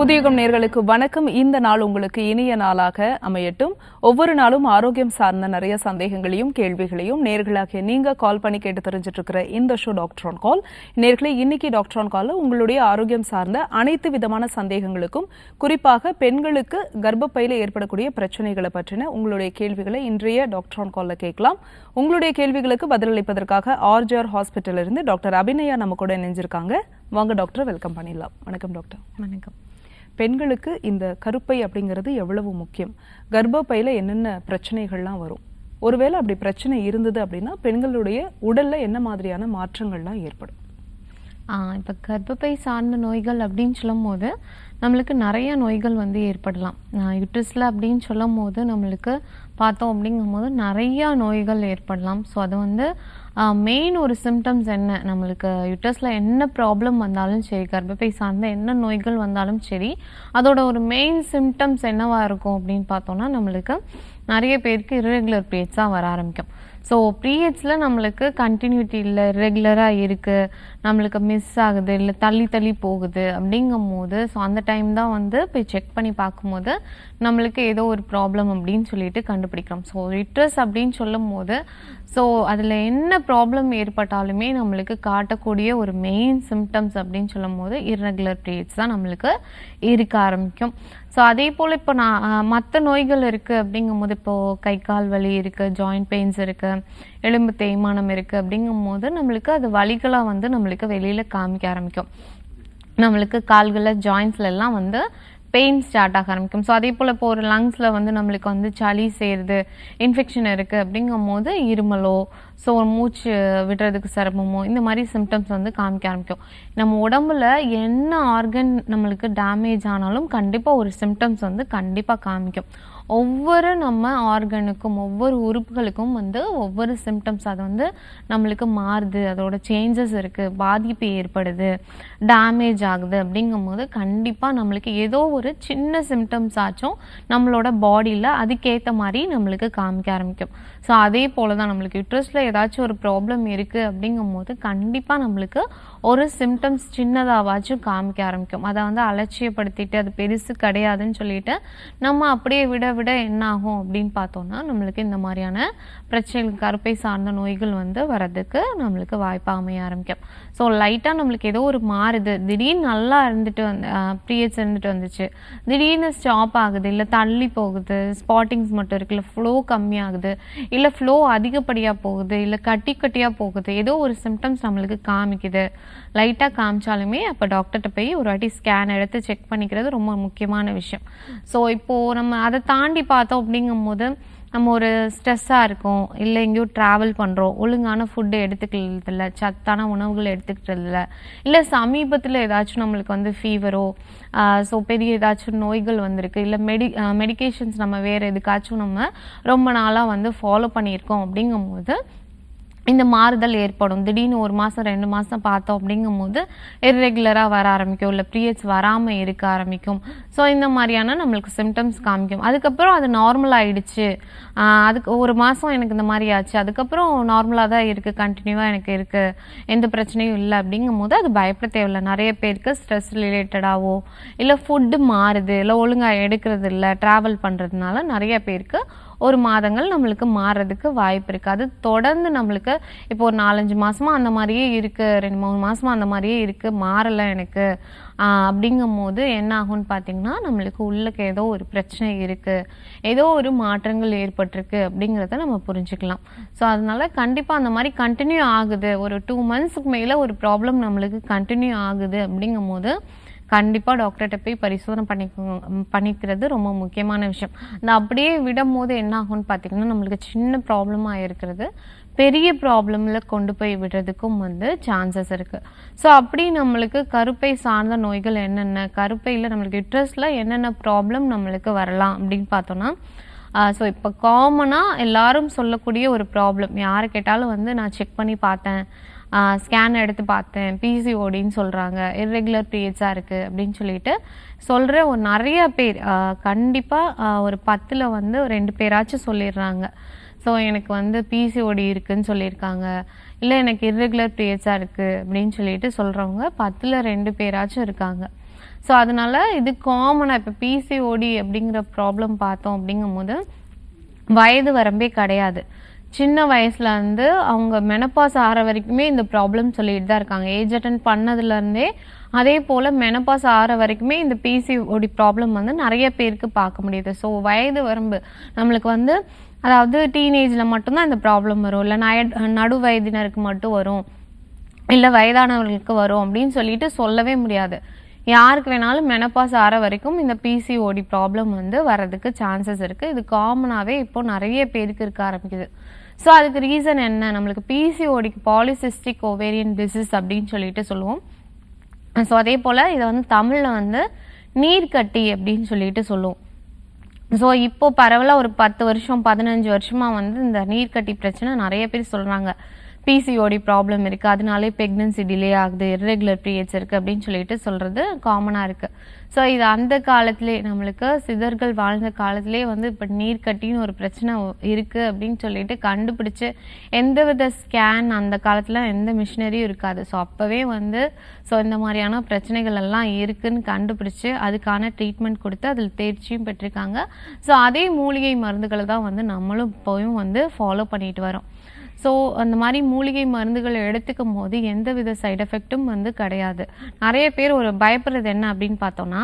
புதியுகம் நேர்களுக்கு வணக்கம். இந்த நாள் உங்களுக்கு இனிய நாளாக அமையட்டும். ஒவ்வொரு நாளும் ஆரோக்கியம் சார்ந்த நிறைய சந்தேகங்களையும் கேள்விகளையும் நேர்களாக நீங்க கால் பண்ணி கேட்டு தெரிஞ்சிட்டு இருக்கிற இந்த ஷோ டாக்டர் ஆன் கால். நேர்களே, இன்னைக்கு டாக்டர் ஆன் கால் உங்களுடைய ஆரோக்கியம் சார்ந்த அனைத்து விதமான சந்தேகங்களுக்கும், குறிப்பாக பெண்களுக்கு கர்ப்பப்பையில ஏற்படக்கூடிய பிரச்சனைகளை பற்றின உங்களுடைய கேள்விகளை இன்றைய டாக்டர் ஆன் கால்ல கேட்கலாம். உங்களுடைய கேள்விகளுக்கு பதிலளிப்பதற்காக ஆர்ஜிஆர் ஹாஸ்பிட்டல் இருந்து டாக்டர் அபிநயா நம்ம கூட இணைஞ்சிருக்காங்க. வாங்க டாக்டர், வெல்கம் பண்ணிடலாம். வணக்கம் டாக்டர். வணக்கம். பெண்களுக்கு இந்த கருப்பை அப்படிங்கிறது எவ்வளவு முக்கியம்? கர்ப்பப்பையில என்னென்ன பிரச்சனைகள்லாம் வரும்? ஒருவேளை அப்படி பிரச்சனை இருந்தது அப்படின்னா பெண்களுடைய உடல்ல என்ன மாதிரியான மாற்றங்கள்லாம் ஏற்படும்? இப்போ கர்ப்பப்பை சார்ந்த நோய்கள் அப்படின்னு சொல்லும் போது நம்மளுக்கு நிறைய நோய்கள் ஏற்படலாம். யுட்ரஸில் அப்படின்னு சொல்லும் போது நம்மளுக்கு பார்த்தோம் அப்படிங்கும் போது நிறையா நோய்கள் ஏற்படலாம். ஸோ அது மெயின் ஒரு சிம்டம்ஸ் என்ன, நம்மளுக்கு யுட்ரஸில் என்ன ப்ராப்ளம் வந்தாலும் சரி, கர்ப்பப்பை சார்ந்த என்ன நோய்கள் வந்தாலும் சரி, அதோட ஒரு மெயின் சிம்டம்ஸ் என்னவாக இருக்கும் அப்படின்னு பார்த்தோன்னா நம்மளுக்கு நிறைய பேருக்கு இர்ரெகுலர் பீரியட்ஸாக வர ஆரம்பிக்கும். ஸோ பீரியட்ஸில் நம்மளுக்கு கண்டினியூட்டி இல்லை, ரெகுலராக இருக்குது, நம்மளுக்கு மிஸ் ஆகுது, இல்லை தள்ளி தள்ளி போகுது அப்படிங்கும் போது ஸோ அந்த டைம் தான் போய் செக் பண்ணி பார்க்கும்போது நம்மளுக்கு ஏதோ ஒரு ப்ராப்ளம் அப்படின்னு சொல்லிட்டு கண்டுபிடிக்கிறோம். ஸோ யுட்ரஸ் அப்படின்னு சொல்லும் போது ஸோ அதில் என்ன ப்ராப்ளம் ஏற்பட்டாலுமே நம்மளுக்கு காட்டக்கூடிய ஒரு மெயின் சிம்டம்ஸ் அப்படின்னு சொல்லும் போது இர்ரெகுலர் பீரியட்ஸ் தான் நம்மளுக்கு இருக்க ஆரம்பிக்கும். ஸோ அதே போல் இப்போ மற்ற நோய்கள் இருக்குது அப்படிங்கும் போது, இப்போது கை கால் வலி இருக்குது, ஜாயிண்ட் பெயின்ஸ் இருக்குது, எலும்பு தேய்மானம் இருக்குது அப்படிங்கும் போது நம்மளுக்கு அது வலிகளாக நம்மளுக்கு வெளியில் காமிக்க ஆரம்பிக்கும். நம்மளுக்கு கால்களில் ஜாயின்ஸ்லாம் பெயின் ஸ்டார்ட் ஆக ஆரம்பிக்கும். ஸோ அதே போல் இப்போ ஒரு லங்ஸில் நம்மளுக்கு சளி சேருது, இன்ஃபெக்ஷன் இருக்குது அப்படிங்கும் போது இருமலோ, ஸோ மூச்சு விடுறதுக்கு சிரமமோ, இந்த மாதிரி சிம்டம்ஸ் காமிக்க ஆரம்பிக்கும். நம்ம உடம்புல என்ன ஆர்கன் நம்மளுக்கு டேமேஜ் ஆனாலும் கண்டிப்பாக ஒரு சிம்டம்ஸ் கண்டிப்பாக காமிக்கும். ஒவ்வொரு நம்ம ஆர்கனுக்கும் ஒவ்வொரு உறுப்புகளுக்கும் ஒவ்வொரு சிம்டம்ஸ் அது நம்மளுக்கு மாறுது, அதோட சேஞ்சஸ் இருக்குது, பாதிப்பு ஏற்படுது, டேமேஜ் ஆகுது அப்படிங்கும் போது கண்டிப்பாக நம்மளுக்கு ஏதோ ஒரு சின்ன சிம்டம்ஸ் ஆச்சும் நம்மளோட பாடியில் அதுக்கேற்ற மாதிரி நம்மளுக்கு காமிக்க ஆரம்பிக்கும். ஸோ அதே போல் தான் நம்மளுக்கு யுட்ரஸில் ஏதாச்சும் ஒரு ப்ராப்ளம் இருக்குது அப்படிங்கும் போது கண்டிப்பாக நம்மளுக்கு ஒரு சிம்டம்ஸ் சின்னதாவாச்சும் காமிக்க ஆரம்பிக்கும். அதை அலட்சியப்படுத்திட்டு அது பெருசு கிடையாதுன்னு சொல்லிட்டு நம்ம அப்படியே விட விட என்ன ஆகும் அப்படின்னு பார்த்தோம்னா நம்மளுக்கு இந்த மாதிரியான பிரச்சனைகள், கருப்பை சார்ந்த நோய்கள் வரதுக்கு நம்மளுக்கு வாய்ப்பாக அமைய ஆரம்பிக்கும். ஸோ லைட்டாக நம்மளுக்கு ஏதோ ஒரு மாறுது, திடீர்னு நல்லா இருந்துட்டு பீரியட்ஸ் இருந்துட்டு வந்துச்சு, திடீர்னு ஸ்டாப் ஆகுது, இல்லை தள்ளி போகுது, ஸ்பாட்டிங்ஸ் மட்டும் இருக்குது, இல்லை ஃப்ளோ கம்மியாகுது, இல்லை ஃப்ளோ அதிகப்படியாக போகுது, இல்லை கட்டி கட்டியாக போகுது, ஏதோ ஒரு சிம்டம்ஸ் நம்மளுக்கு காமிக்குது. லைட்டாக காமிச்சாலுமே அப்போ டாக்டர்கிட்ட போய் ஒரு வாட்டி ஸ்கேன் எடுத்து செக் பண்ணிக்கிறது ரொம்ப முக்கியமான விஷயம். ஸோ இப்போது நம்ம அதை தாண்டி பார்த்தோம் அப்படிங்கும் போது நம்ம ஒரு ஸ்ட்ரெஸ்ஸாக இருக்கோம், இல்லை எங்கேயோ ட்ராவல் பண்ணுறோம், ஒழுங்கான ஃபுட்டு எடுத்துக்கிறதில்ல, சத்தான உணவுகள் எடுத்துக்கிறதில்ல, இல்லை சமீபத்தில் ஏதாச்சும் நம்மளுக்கு ஃபீவரோ ஸோ பெரிய ஏதாச்சும் நோய்கள் வந்திருக்கு, இல்லை மெடிகேஷன்ஸ் நம்ம வேறு எதுக்காச்சும் நம்ம ரொம்ப நாளாக ஃபாலோ பண்ணியிருக்கோம் அப்படிங்கும்போது இந்த மாறுதல் ஏற்படும். திடீர்னு 1 மாதம் 2 மாதம் பார்த்தோம் அப்படிங்கும் போது இர்ரெகுலராக வர ஆரம்பிக்கும், இல்லை பீரியட்ஸ் வராமல் இருக்க ஆரம்பிக்கும். ஸோ இந்த மாதிரியான நம்மளுக்கு சிம்டம்ஸ் காமிக்கும். அதுக்கப்புறம் அது நார்மல் ஆகிடுச்சு, அதுக்கு 1 மாதம் எனக்கு இந்த மாதிரி ஆச்சு, அதுக்கப்புறம் நார்மலாக தான் இருக்குது, கண்டினியூவாக எனக்கு இருக்குது, எந்த பிரச்சனையும் இல்லை அப்படிங்கும் போது அது பயப்பட தேவையில்லை. நிறைய பேருக்கு ஸ்ட்ரெஸ் ரிலேட்டடாகவோ, இல்லை ஃபுட்டு மாறுது, இல்லை ஒழுங்காக எடுக்கிறது இல்லை, ட்ராவல் பண்ணுறதுனால நிறைய பேருக்கு 1 மாதங்கள் நம்மளுக்கு மாறுறதுக்கு வாய்ப்பு இருக்குது. அது தொடர்ந்து நம்மளுக்கு இப்போ ஒரு 4-5 மாதமாக அந்த மாதிரியே இருக்குது, 2-3 மாதமாக அந்த மாதிரியே இருக்குது, மாறலை எனக்கு அப்படிங்கும் போது என்ன ஆகும்னு பார்த்தீங்கன்னா நம்மளுக்கு உள்ளுக்கு ஏதோ ஒரு பிரச்சனை இருக்குது, ஏதோ ஒரு மாற்றங்கள் ஏற்பட்டிருக்கு அப்படிங்கிறத நம்ம புரிஞ்சுக்கலாம். ஸோ அதனால கண்டிப்பாக அந்த மாதிரி கண்டினியூ ஆகுது, ஒரு 2 மந்த்ஸுக்கு மேலே ஒரு ப்ராப்ளம் நம்மளுக்கு கண்டினியூ ஆகுது அப்படிங்கும் போது கண்டிப்பாக டாக்டர்கிட்ட போய் பரிசோதனை பண்ணிக்கிறது ரொம்ப முக்கியமான விஷயம். இந்த அப்படியே விடும் போது என்ன ஆகும்னு பார்த்தீங்கன்னா நம்மளுக்கு சின்ன ப்ராப்ளமாக இருக்கிறது பெரிய ப்ராப்ளமில் கொண்டு போய் விடுறதுக்கும் சான்சஸ் இருக்குது. ஸோ அப்படி நம்மளுக்கு கருப்பை சார்ந்த நோய்கள் என்னென்ன, கருப்பையில் நம்மளுக்கு யுட்ரஸில் என்னென்ன ப்ராப்ளம் நம்மளுக்கு வரலாம் அப்படின்னு பார்த்தோன்னா ஸோ இப்போ காமனாக எல்லாரும் சொல்லக்கூடிய ஒரு ப்ராப்ளம், யாரை கேட்டாலும் நான் செக் பண்ணி பார்த்தேன், ஸ்கேன் எடுத்து பார்த்தேன், பிசிஓடின்னு சொல்கிறாங்க, இர்ரெகுலர் பீரியட்ஸாக இருக்குது அப்படின்னு சொல்லிட்டு சொல்கிற ஒரு நிறைய பேர் கண்டிப்பாக ஒரு 10ல் 2 பேராச்சும் சொல்லிடுறாங்க. ஸோ எனக்கு பிசிஓடி இருக்குதுன்னு சொல்லியிருக்காங்க, இல்லை எனக்கு இர்ரெகுலர் பீரியட்ஸாக இருக்குது அப்படின்னு சொல்லிட்டு சொல்கிறவங்க 10ல் 2 பேராச்சும் இருக்காங்க. ஸோ அதனால இது காமனாக இப்போ பிசிஓடி அப்படிங்கிற ப்ராப்ளம் பார்த்தோம் அப்படிங்கும்போது வயது வரம்பே கிடையாது. சின்ன வயசுல இருந்து அவங்க மெனப்பாஸ் ஆகிற வரைக்குமே இந்த ப்ராப்ளம் சொல்லிட்டு தான் இருக்காங்க. ஏஜ் அட்டன் பண்ணதுலேருந்தே அதே போல் மெனப்பாஸ் ஆகிற வரைக்குமே இந்த பிசிஓடி ப்ராப்ளம் வந்து நிறைய பேருக்கு பார்க்க முடியுது. ஸோ வயது வரம்பு நம்மளுக்கு வந்து அதாவது டீனேஜில் மட்டும்தான் இந்த ப்ராப்ளம் வரும், இல்லை நடு வயதினருக்கு மட்டும் வரும், இல்லை வயதானவர்களுக்கு வரும் அப்படின்னு சொல்லிட்டு சொல்லவே முடியாது. யாருக்கு வேணாலும் மெனப்பாஸ் ஆகிற வரைக்கும் இந்த பிசிஓடி ப்ராப்ளம் வந்து வரதுக்கு சான்சஸ் இருக்குது. இது காமனாகவே இப்போ நிறைய பேருக்கு இருக்க ஆரம்பிக்குது. ஸோ அதுக்கு ரீசன் என்ன, நம்மளுக்கு பிசிஓடிக்கு பாலிசிஸ்டிக் ஓவேரியன் டிசீஸ் அப்படின்னு சொல்லிட்டு சொல்லுவோம். ஸோ அதே போல் இதை வந்து தமிழில் வந்து நீர்க்கட்டி அப்படின்னு சொல்லிட்டு சொல்லுவோம். ஸோ இப்போ பரவலாக ஒரு 10 வருஷம் 15 வருஷமாக வந்து இந்த நீர்க்கட்டி பிரச்சனை நிறைய பேர் சொல்கிறாங்க. பிசிஓடி ப்ராப்ளம் இருக்குது, அதனாலே ப்ரெக்னன்சி டிலே ஆகுது, இர்ரெகுலர் பீரியட்ஸ் இருக்குது அப்படின்னு சொல்லிட்டு சொல்கிறது காமனாக இருக்குது. ஸோ இது அந்த காலத்திலே நம்மளுக்கு சித்தர்கள் வாழ்ந்த காலத்திலே வந்து இப்போ நீர்க்கட்டின்னு ஒரு பிரச்சனை இருக்குது அப்படின்னு சொல்லிட்டு கண்டுபிடிச்சு எந்தவித ஸ்கேன் அந்த காலத்தில் எந்த மிஷினரியும் இருக்காது. ஸோ அப்போவே வந்து இந்த மாதிரியான பிரச்சனைகள் எல்லாம் இருக்குதுன்னு கண்டுபிடிச்சு அதுக்கான ட்ரீட்மெண்ட் கொடுத்து அதில் தேர்ச்சியும் பெற்றிருக்காங்க. ஸோ அதே மூலிகை மருந்துகளை தான் வந்து நம்மளும் இப்போவும் வந்து ஃபாலோ பண்ணிட்டு வரோம். ஸோ அந்த மாதிரி மூலிகை மருந்துகளை எடுத்துக்கும் போது எந்தவித சைட் எஃபெக்டும் வந்து கிடையாது. நிறைய பேர் ஒரு பயப்படுறது என்ன அப்படின்னு பார்த்தோன்னா,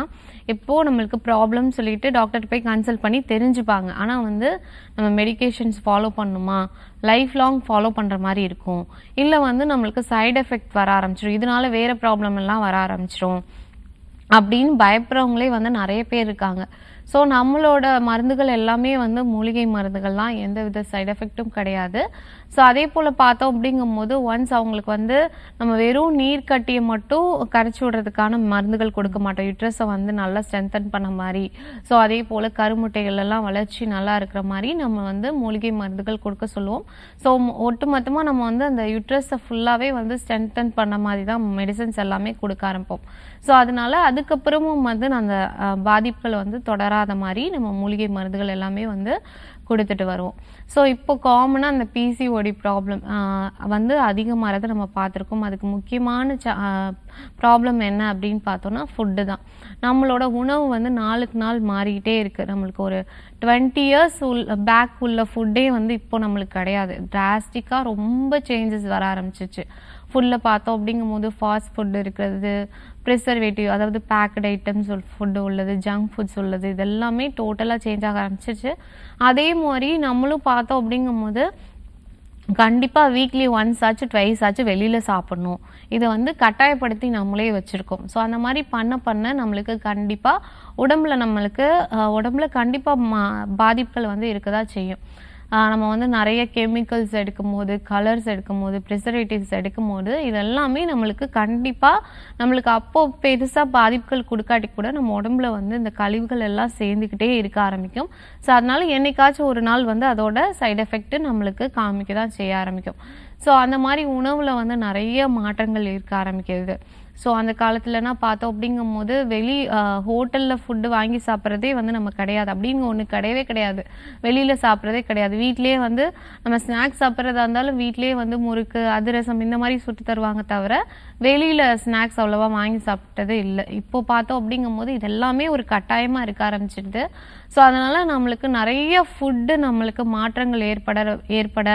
இப்போது நம்மளுக்கு ப்ராப்ளம் சொல்லிட்டு டாக்டர் போய் கன்சல்ட் பண்ணி தெரிஞ்சுப்பாங்க. ஆனால் வந்து நம்ம மெடிகேஷன்ஸ் ஃபாலோ பண்ணணுமா, லைஃப் லாங் ஃபாலோ பண்ணுற மாதிரி இருக்கும், இல்லை வந்து நம்மளுக்கு சைட் எஃபெக்ட் வர ஆரம்பிச்சிடும், இதனால வேறு ப்ராப்ளம் எல்லாம் வர ஆரம்பிச்சிடும் அப்படின்னு பயப்படுறவங்களே வந்து நிறைய பேர் இருக்காங்க. ஸோ நம்மளோட மருந்துகள் எல்லாமே வந்து மூலிகை மருந்துகள்லாம் எந்தவித சைட் எஃபெக்டும் கிடையாது. ஸோ அதே போல் பார்த்தோம் அப்படிங்கும்போது ஒன்ஸ் அவங்களுக்கு வந்து நம்ம வெறும் நீர்க்கட்டியை மட்டும் கரைச்சி விடுறதுக்கான மருந்துகள் கொடுக்க மாட்டோம். யுட்ரஸை வந்து நல்லா ஸ்ட்ரென்தன் பண்ண மாதிரி, ஸோ அதே போல் கருமுட்டைகள் எல்லாம் வளர்ச்சி நல்லா இருக்கிற மாதிரி நம்ம வந்து மூலிகை மருந்துகள் கொடுக்க சொல்லுவோம். ஸோ ஒட்டுமொத்தமாக நம்ம வந்து அந்த யுட்ரஸை ஃபுல்லாகவே வந்து ஸ்ட்ரென்தன் பண்ண மாதிரி தான் மெடிசன்ஸ் எல்லாமே கொடுக்க ஆரம்பிப்போம். ஸோ அதனால அதுக்கப்புறமும் வந்து அந்த பாதிப்புகள் வந்து தொடராத மாதிரி நம்ம மூலிகை மருந்துகள் எல்லாமே வந்து கொடுத்துட்டு வருவோம். ஸோ இப்போ காமனாக அந்த பிசிஓடி ப்ராப்ளம் வந்து அதிகமாகிறத நம்ம பார்த்துருக்கோம். அதுக்கு முக்கியமான ப்ராப்ளம் என்ன அப்படின்னு பார்த்தோன்னா ஃபுட்டு தான். நம்மளோட உணவு வந்து நாளுக்கு நாள் மாறிக்கிட்டே இருக்குது. நம்மளுக்கு ஒரு 20 இயர்ஸ் பேக் உள்ள ஃபுட்டே வந்து இப்போ நம்மளுக்கு கிடையாது. டிராஸ்டிக்காக ரொம்ப சேஞ்சஸ் வர ஆரம்பிச்சிச்சு. ஃபுட்டில் பார்த்தோம் அப்படிங்கும்போது ஃபாஸ்ட் ஃபுட்டு இருக்கிறது, ப்ரிசர்வேட்டிவ் அதாவது பேக்கட் ஐட்டம்ஸ் ஃபுட்டு உள்ளது, ஜங்க் ஃபுட்ஸ் உள்ளது, இதெல்லாமே டோட்டலாக சேஞ்ச் ஆக ஆரம்பிச்சிச்சு. அதே மாதிரி நம்மளும் பார்த்தோம் அப்படிங்கும்போது கண்டிப்பாக வீக்லி ஒன்ஸ் ஆச்சு ட்வைஸ் ஆச்சு வெளியில் சாப்பிட்ணும், இதை வந்து கட்டாயப்படுத்தி நம்மளே வச்சுருக்கோம். ஸோ அந்த மாதிரி பண்ண நம்மளுக்கு கண்டிப்பாக உடம்புல கண்டிப்பாக பாதிப்புகள் வந்து இருக்க தான் செய்யும். நம்ம வந்து நிறைய கெமிக்கல்ஸ் எடுக்கும்போது, கலர்ஸ் எடுக்கும்போது, ப்ரிசர்வேட்டிவ்ஸ் எடுக்கும்போது இதெல்லாமே நம்மளுக்கு கண்டிப்பாக நம்மளுக்கு அப்போது பெருசாக பாதிப்புகள் கொடுக்காட்டி கூட நம்ம உடம்புல வந்து இந்த கழிவுகள் எல்லாம் சேர்ந்துக்கிட்டே இருக்க ஆரம்பிக்கும். ஸோ அதனால என்னைக்காச்சும் ஒரு நாள் வந்து அதோட சைடு எஃபெக்ட்டு நம்மளுக்கு காமிக்க தான் செய்ய ஆரம்பிக்கும். ஸோ அந்த மாதிரி உணவில் வந்து நிறைய மாற்றங்கள் இருக்க ஆரம்பிக்கிறது. ஸோ அந்த காலத்துலனா பார்த்தோம் அப்படிங்கும்போது ஹோட்டலில் ஃபுட்டு வாங்கி சாப்பிட்றதே வந்து நம்ம கிடையாது, அப்படிங்க ஒன்று கிடையவே கிடையாது. வெளியில் சாப்பிட்றதே கிடையாது. வீட்லேயே வந்து நம்ம ஸ்நாக்ஸ் சாப்பிட்றதா இருந்தாலும் வீட்லேயே வந்து முறுக்கு, அதிரசம் இந்த மாதிரி சுட்டு தருவாங்க தவிர வெளியில் ஸ்நாக்ஸ் அவ்வளோவா வாங்கி சாப்பிட்டதே இல்லை. இப்போ பார்த்தோம் அப்படிங்கும்போது இதெல்லாமே ஒரு கட்டாயமாக இருக்க ஆரம்பிச்சிடுது. ஸோ அதனால் நம்மளுக்கு நிறைய ஃபுட்டு நம்மளுக்கு மாற்றங்கள் ஏற்பட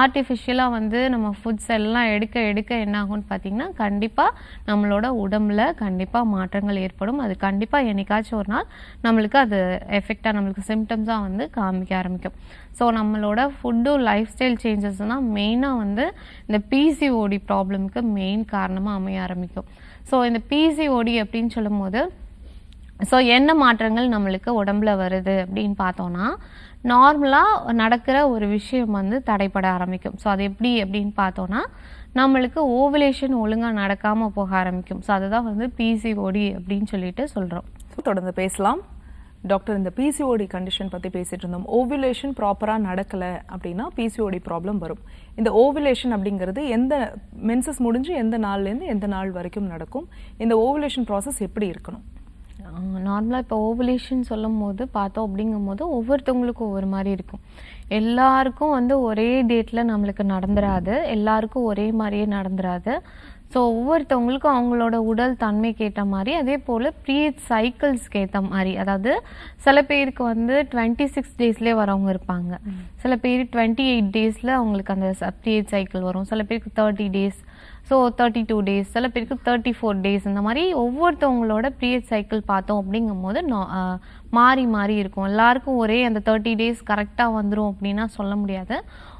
ஆர்டிஃபிஷியலாக வந்து நம்ம ஃபுட்ஸ் எல்லாம் எடுக்க என்ன ஆகும்னு பார்த்திங்கன்னா கண்டிப்பாக நம்மளோட உடம்புல கண்டிப்பாக மாற்றங்கள் ஏற்படும். அது கண்டிப்பாக என்னைக்காச்சும் ஒரு நாள் நம்மளுக்கு அது எஃபெக்டாக நம்மளுக்கு சிம்டம்ஸாக வந்து காமிக்க ஆரம்பிக்கும். ஸோ நம்மளோட ஃபுட்டு லைஃப் ஸ்டைல் சேஞ்சஸ் தான் மெயினாக வந்து இந்த பிசிஓடி ப்ராப்ளமுக்கு மெயின் காரணமாக அமைய ஆரம்பிக்கும். ஸோ இந்த பிசிஓடி அப்படின்னு சொல்லும் போது என்ன மாற்றங்கள் நம்மளுக்கு உடம்புல வருது அப்படின்னு பார்த்தோன்னா, நார்மலாக நடக்கிற ஒரு விஷயம் வந்து தடைப்பட ஆரம்பிக்கும். ஸோ அது எப்படி அப்படின்னு பார்த்தோன்னா, நம்மளுக்கு ஓவுலேஷன் ஒழுங்காக நடக்காமல் போக ஆரம்பிக்கும். ஸோ அதுதான் வந்து பிசிஓடி அப்படின்னு சொல்லிட்டு சொல்கிறோம். தொடர்ந்து பேசலாம். டாக்டர், இந்த பிசிஓடி கண்டிஷன் பற்றி பேசிட்டு இருந்தோம். ஓவுலேஷன் ப்ராப்பராக நடக்கலை அப்படின்னா பிசிஓடி ப்ராப்ளம் வரும். இந்த ஓவுலேஷன் அப்படிங்கிறது எந்த மென்சஸ் முடிஞ்சு எந்த நாள்லேருந்து எந்த நாள் வரைக்கும் நடக்கும்? இந்த ஓவுலேஷன் ப்ராசஸ் எப்படி இருக்கணும்? நார்மலாக இப்போ ஓவுலேஷன் சொல்லும் போது பார்த்தோம் அப்படிங்கும்போது ஒவ்வொருத்தவங்களுக்கும் ஒவ்வொரு மாதிரி இருக்கும். எல்லாருக்கும் வந்து ஒரே டேட்டில் நம்மளுக்கு நடந்துராது, எல்லாருக்கும் ஒரே மாதிரியே நடந்துராது. ஸோ ஒவ்வொருத்தவங்களுக்கும் அவங்களோட உடல் தன்மைக்கு ஏற்ற மாதிரி, அதே போல் பீரியட் சைக்கிள்ஸ்க்கு ஏற்ற மாதிரி, அதாவது சில பேருக்கு வந்து 26 டேஸ்லேயே வரவங்க இருப்பாங்க, சில பேர் 28 டேஸில் அவங்களுக்கு அந்த பீரியட் சைக்கிள் வரும், சில பேருக்கு 30 டேஸ், ஸோ 32 டேஸ், சில பேருக்கு 34 டேஸ். இந்த மாதிரி ஒவ்வொருத்தவங்களோட பீரியட் சைக்கிள் பார்த்தோம் அப்படிங்கும் போது மாறி மாறி இருக்கும். எல்லாருக்கும் ஒரே அந்த 30 டேஸ் கரெக்டாக வந்துடும் அப்படின்னா சொல்ல முடியாது.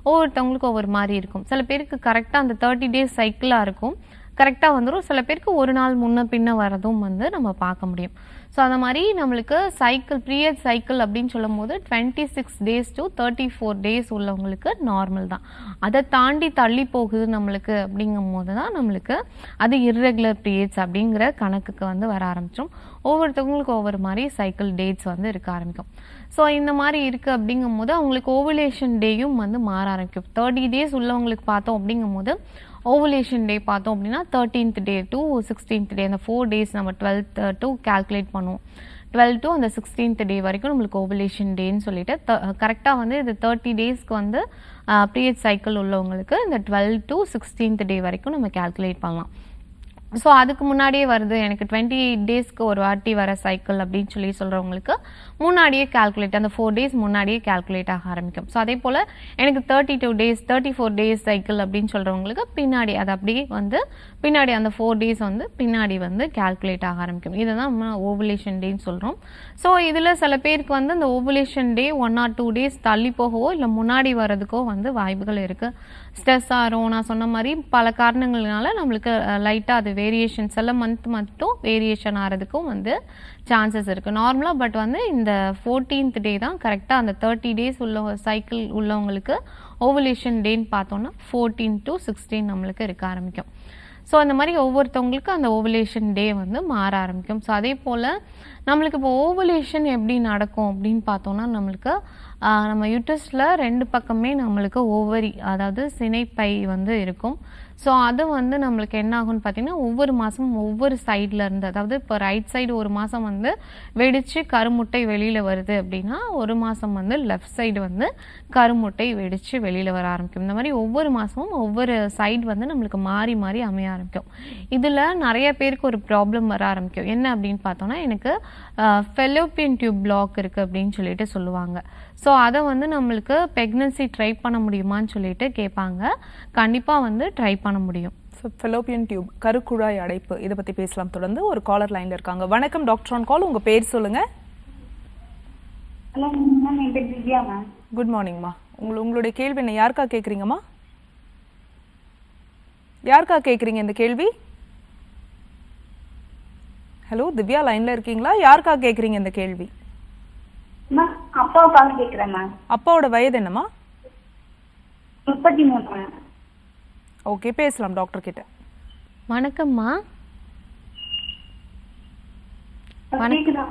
ஒவ்வொருத்தவங்களுக்கும் ஒவ்வொரு மாதிரி இருக்கும். சில பேருக்கு கரெக்டாக அந்த 30 டேஸ் சைக்கிளாக இருக்கும், கரெக்டாக வந்துடும். சில பேருக்கு ஒரு நாள் முன்ன பின்ன வரதும் வந்து நம்ம பார்க்க முடியும். ஸோ அந்த மாதிரி நம்மளுக்கு சைக்கிள் பீரியட் சைக்கிள் அப்படின்னு சொல்லும் போது 26 டேஸ் டு 34 டேஸ் உள்ளவங்களுக்கு நார்மல் தான். அதை தாண்டி தள்ளி போகுது நம்மளுக்கு அப்படிங்கும் போது தான் நம்மளுக்கு அது இர்ரெகுலர் பீரியட்ஸ் அப்படிங்கிற கணக்குக்கு வந்து வர ஆரம்பிச்சிடும். ஒவ்வொருத்தவங்களுக்கு ஒவ்வொரு மாதிரி சைக்கிள் டேட்ஸ் வந்து இருக்க ஆரம்பிக்கும். ஸோ இந்த மாதிரி இருக்குது அப்படிங்கும் போது அவங்களுக்கு ஓவுலேஷன் டேயும் வந்து மாற ஆரம்பிக்கும். 30 டேஸ் உள்ளவங்களுக்கு பார்த்தோம் அப்படிங்கும் போது ஓவுலேஷன் டே பார்த்தோம் அப்படின்னா 13th டே டு 16th டே, அந்த 4 டேஸ் நம்ம 12th டு கால்குலேட் பண்ணுவோம். 12 டு அந்த 16th டே வரைக்கும் நம்மளுக்கு ஓவுலேஷன் டேன்னு சொல்லிட்டு கரெக்டாக வந்து இது 30 டேஸ்க்கு வந்து பீரியட் சைக்கிள் உள்ளவங்களுக்கு இந்த 12 டு 16th டே வரைக்கும் நம்ம கால்குலேட் பண்ணலாம். ஸோ அதுக்கு முன்னாடியே வருது, எனக்கு 28 டேஸ்க்கு ஒரு வாட்டி வர சைக்கிள் அப்படின்னு சொல்லி சொல்கிறவங்களுக்கு முன்னாடியே கால்குலேட், அந்த 4 டேஸ் முன்னாடியே கால்குலேட் ஆக ஆரம்பிக்கும். ஸோ அதே போல் எனக்கு 32 டேஸ் 34 டேஸ் சைக்கிள் அப்படின்னு சொல்கிறவங்களுக்கு பின்னாடி அது அப்படியே வந்து பின்னாடி அந்த 4 டேஸ் வந்து பின்னாடி வந்து கால்குலேட் ஆக ஆரம்பிக்கும். இதை தான் நம்ம ஓவுலேஷன் டேன்னு சொல்கிறோம். ஸோ இதில் சில பேருக்கு வந்து இந்த ஓவுலேஷன் டே 1 or 2 டேஸ் தள்ளி போகவோ இல்லை முன்னாடி வர்றதுக்கோ வந்து வாய்ப்புகள் இருக்குது. ஸ்ட்ரெஸ் ஆகும், நான் சொன்ன மாதிரி பல காரணங்கள்னால நம்மளுக்கு லைட்டாக அது வேரியேஷன் சில மந்த் மட்டும் வேரியேஷன் ஆகிறதுக்கும் வந்து சான்சஸ் இருக்குது நார்மலாக. பட் வந்து இந்த 14th டே தான் கரெக்டாக அந்த 30 டேஸ் உள்ள சைக்கிள் உள்ளவங்களுக்கு ஓவுலேஷன் டேன்னு பார்த்தோன்னா 14 to 16 நம்மளுக்கு இருக்க ஆரம்பிக்கும். ஸோ அந்த மாதிரி ஒவ்வொருத்தவங்களுக்கு அந்த ஓவுலேஷன் டே வந்து மாற ஆரம்பிக்கும். ஸோ அதே போல் நம்மளுக்கு இப்போ ஓவுலேஷன் எப்படி நடக்கும் அப்படின்னு பார்த்தோன்னா நம்மளுக்கு நம்ம யூட்ரஸில் 2 பக்கமே நம்மளுக்கு ஓவரி அதாவது சினைப்பை வந்து இருக்கும். ஸோ அது வந்து நம்மளுக்கு என்ன ஆகும்னு பார்த்தீங்கன்னா ஒவ்வொரு மாதமும் ஒவ்வொரு சைடில் இருந்து, அதாவது இப்போ ரைட் சைடு ஒரு மாதம் வந்து வெடித்து கருமுட்டை வெளியில் வருது அப்படின்னா ஒரு மாதம் வந்து லெஃப்ட் சைடு வந்து கருமுட்டை வெடித்து வெளியில் வர ஆரம்பிக்கும். இந்த மாதிரி ஒவ்வொரு மாதமும் ஒவ்வொரு சைடு வந்து நம்மளுக்கு மாறி மாறி அமைய ஆரம்பிக்கும். இதில் நிறைய பேருக்கு ஒரு ப்ராப்ளம் வர ஆரம்பிக்கும். என்ன அப்படின்னு பார்த்தோன்னா எனக்கு ஃபெலோப்பியன் டியூப் பிளாக் இருக்குது அப்படின்னு சொல்லிட்டு சொல்லுவாங்க. ஸோ அதை வந்து நம்மளுக்கு ப்ரெக்னன்சி ட்ரை பண்ண முடியுமான்னு சொல்லிட்டு கேட்பாங்க. கண்டிப்பாக வந்து ட்ரை பண்ண முடியும். ஸோ ஃபெலோப்பியன் டியூப் கருக்குழாய் அடைப்பு இதை பற்றி பேசலாம். தொடர்ந்து ஒரு காலர் லைனில் இருக்காங்க. வணக்கம் டாக்டர் ஆன் கால், உங்கள் பேர் சொல்லுங்கள். ஹலோ மேம், என் பேர் திவ்யா மேம். குட் மார்னிங்மா. உங்களுடைய கேள்வி என்ன? யாருக்கா கேட்குறீங்கம்மா? யாருக்கா கேட்குறீங்க இந்த கேள்வி? ஹலோ திவ்யா, லைனில் இருக்கீங்களா? யாருக்கா கேட்குறீங்க இந்த கேள்வி? மேம் அப்பாவுக்காக கேட்குறேன் மேம். அப்பாவோட வயது என்னம்மா? 33 மேம். ஓகே, பேசலாம் டாக்டர் கிட்ட. வணக்கம்மா. கேக்குதா?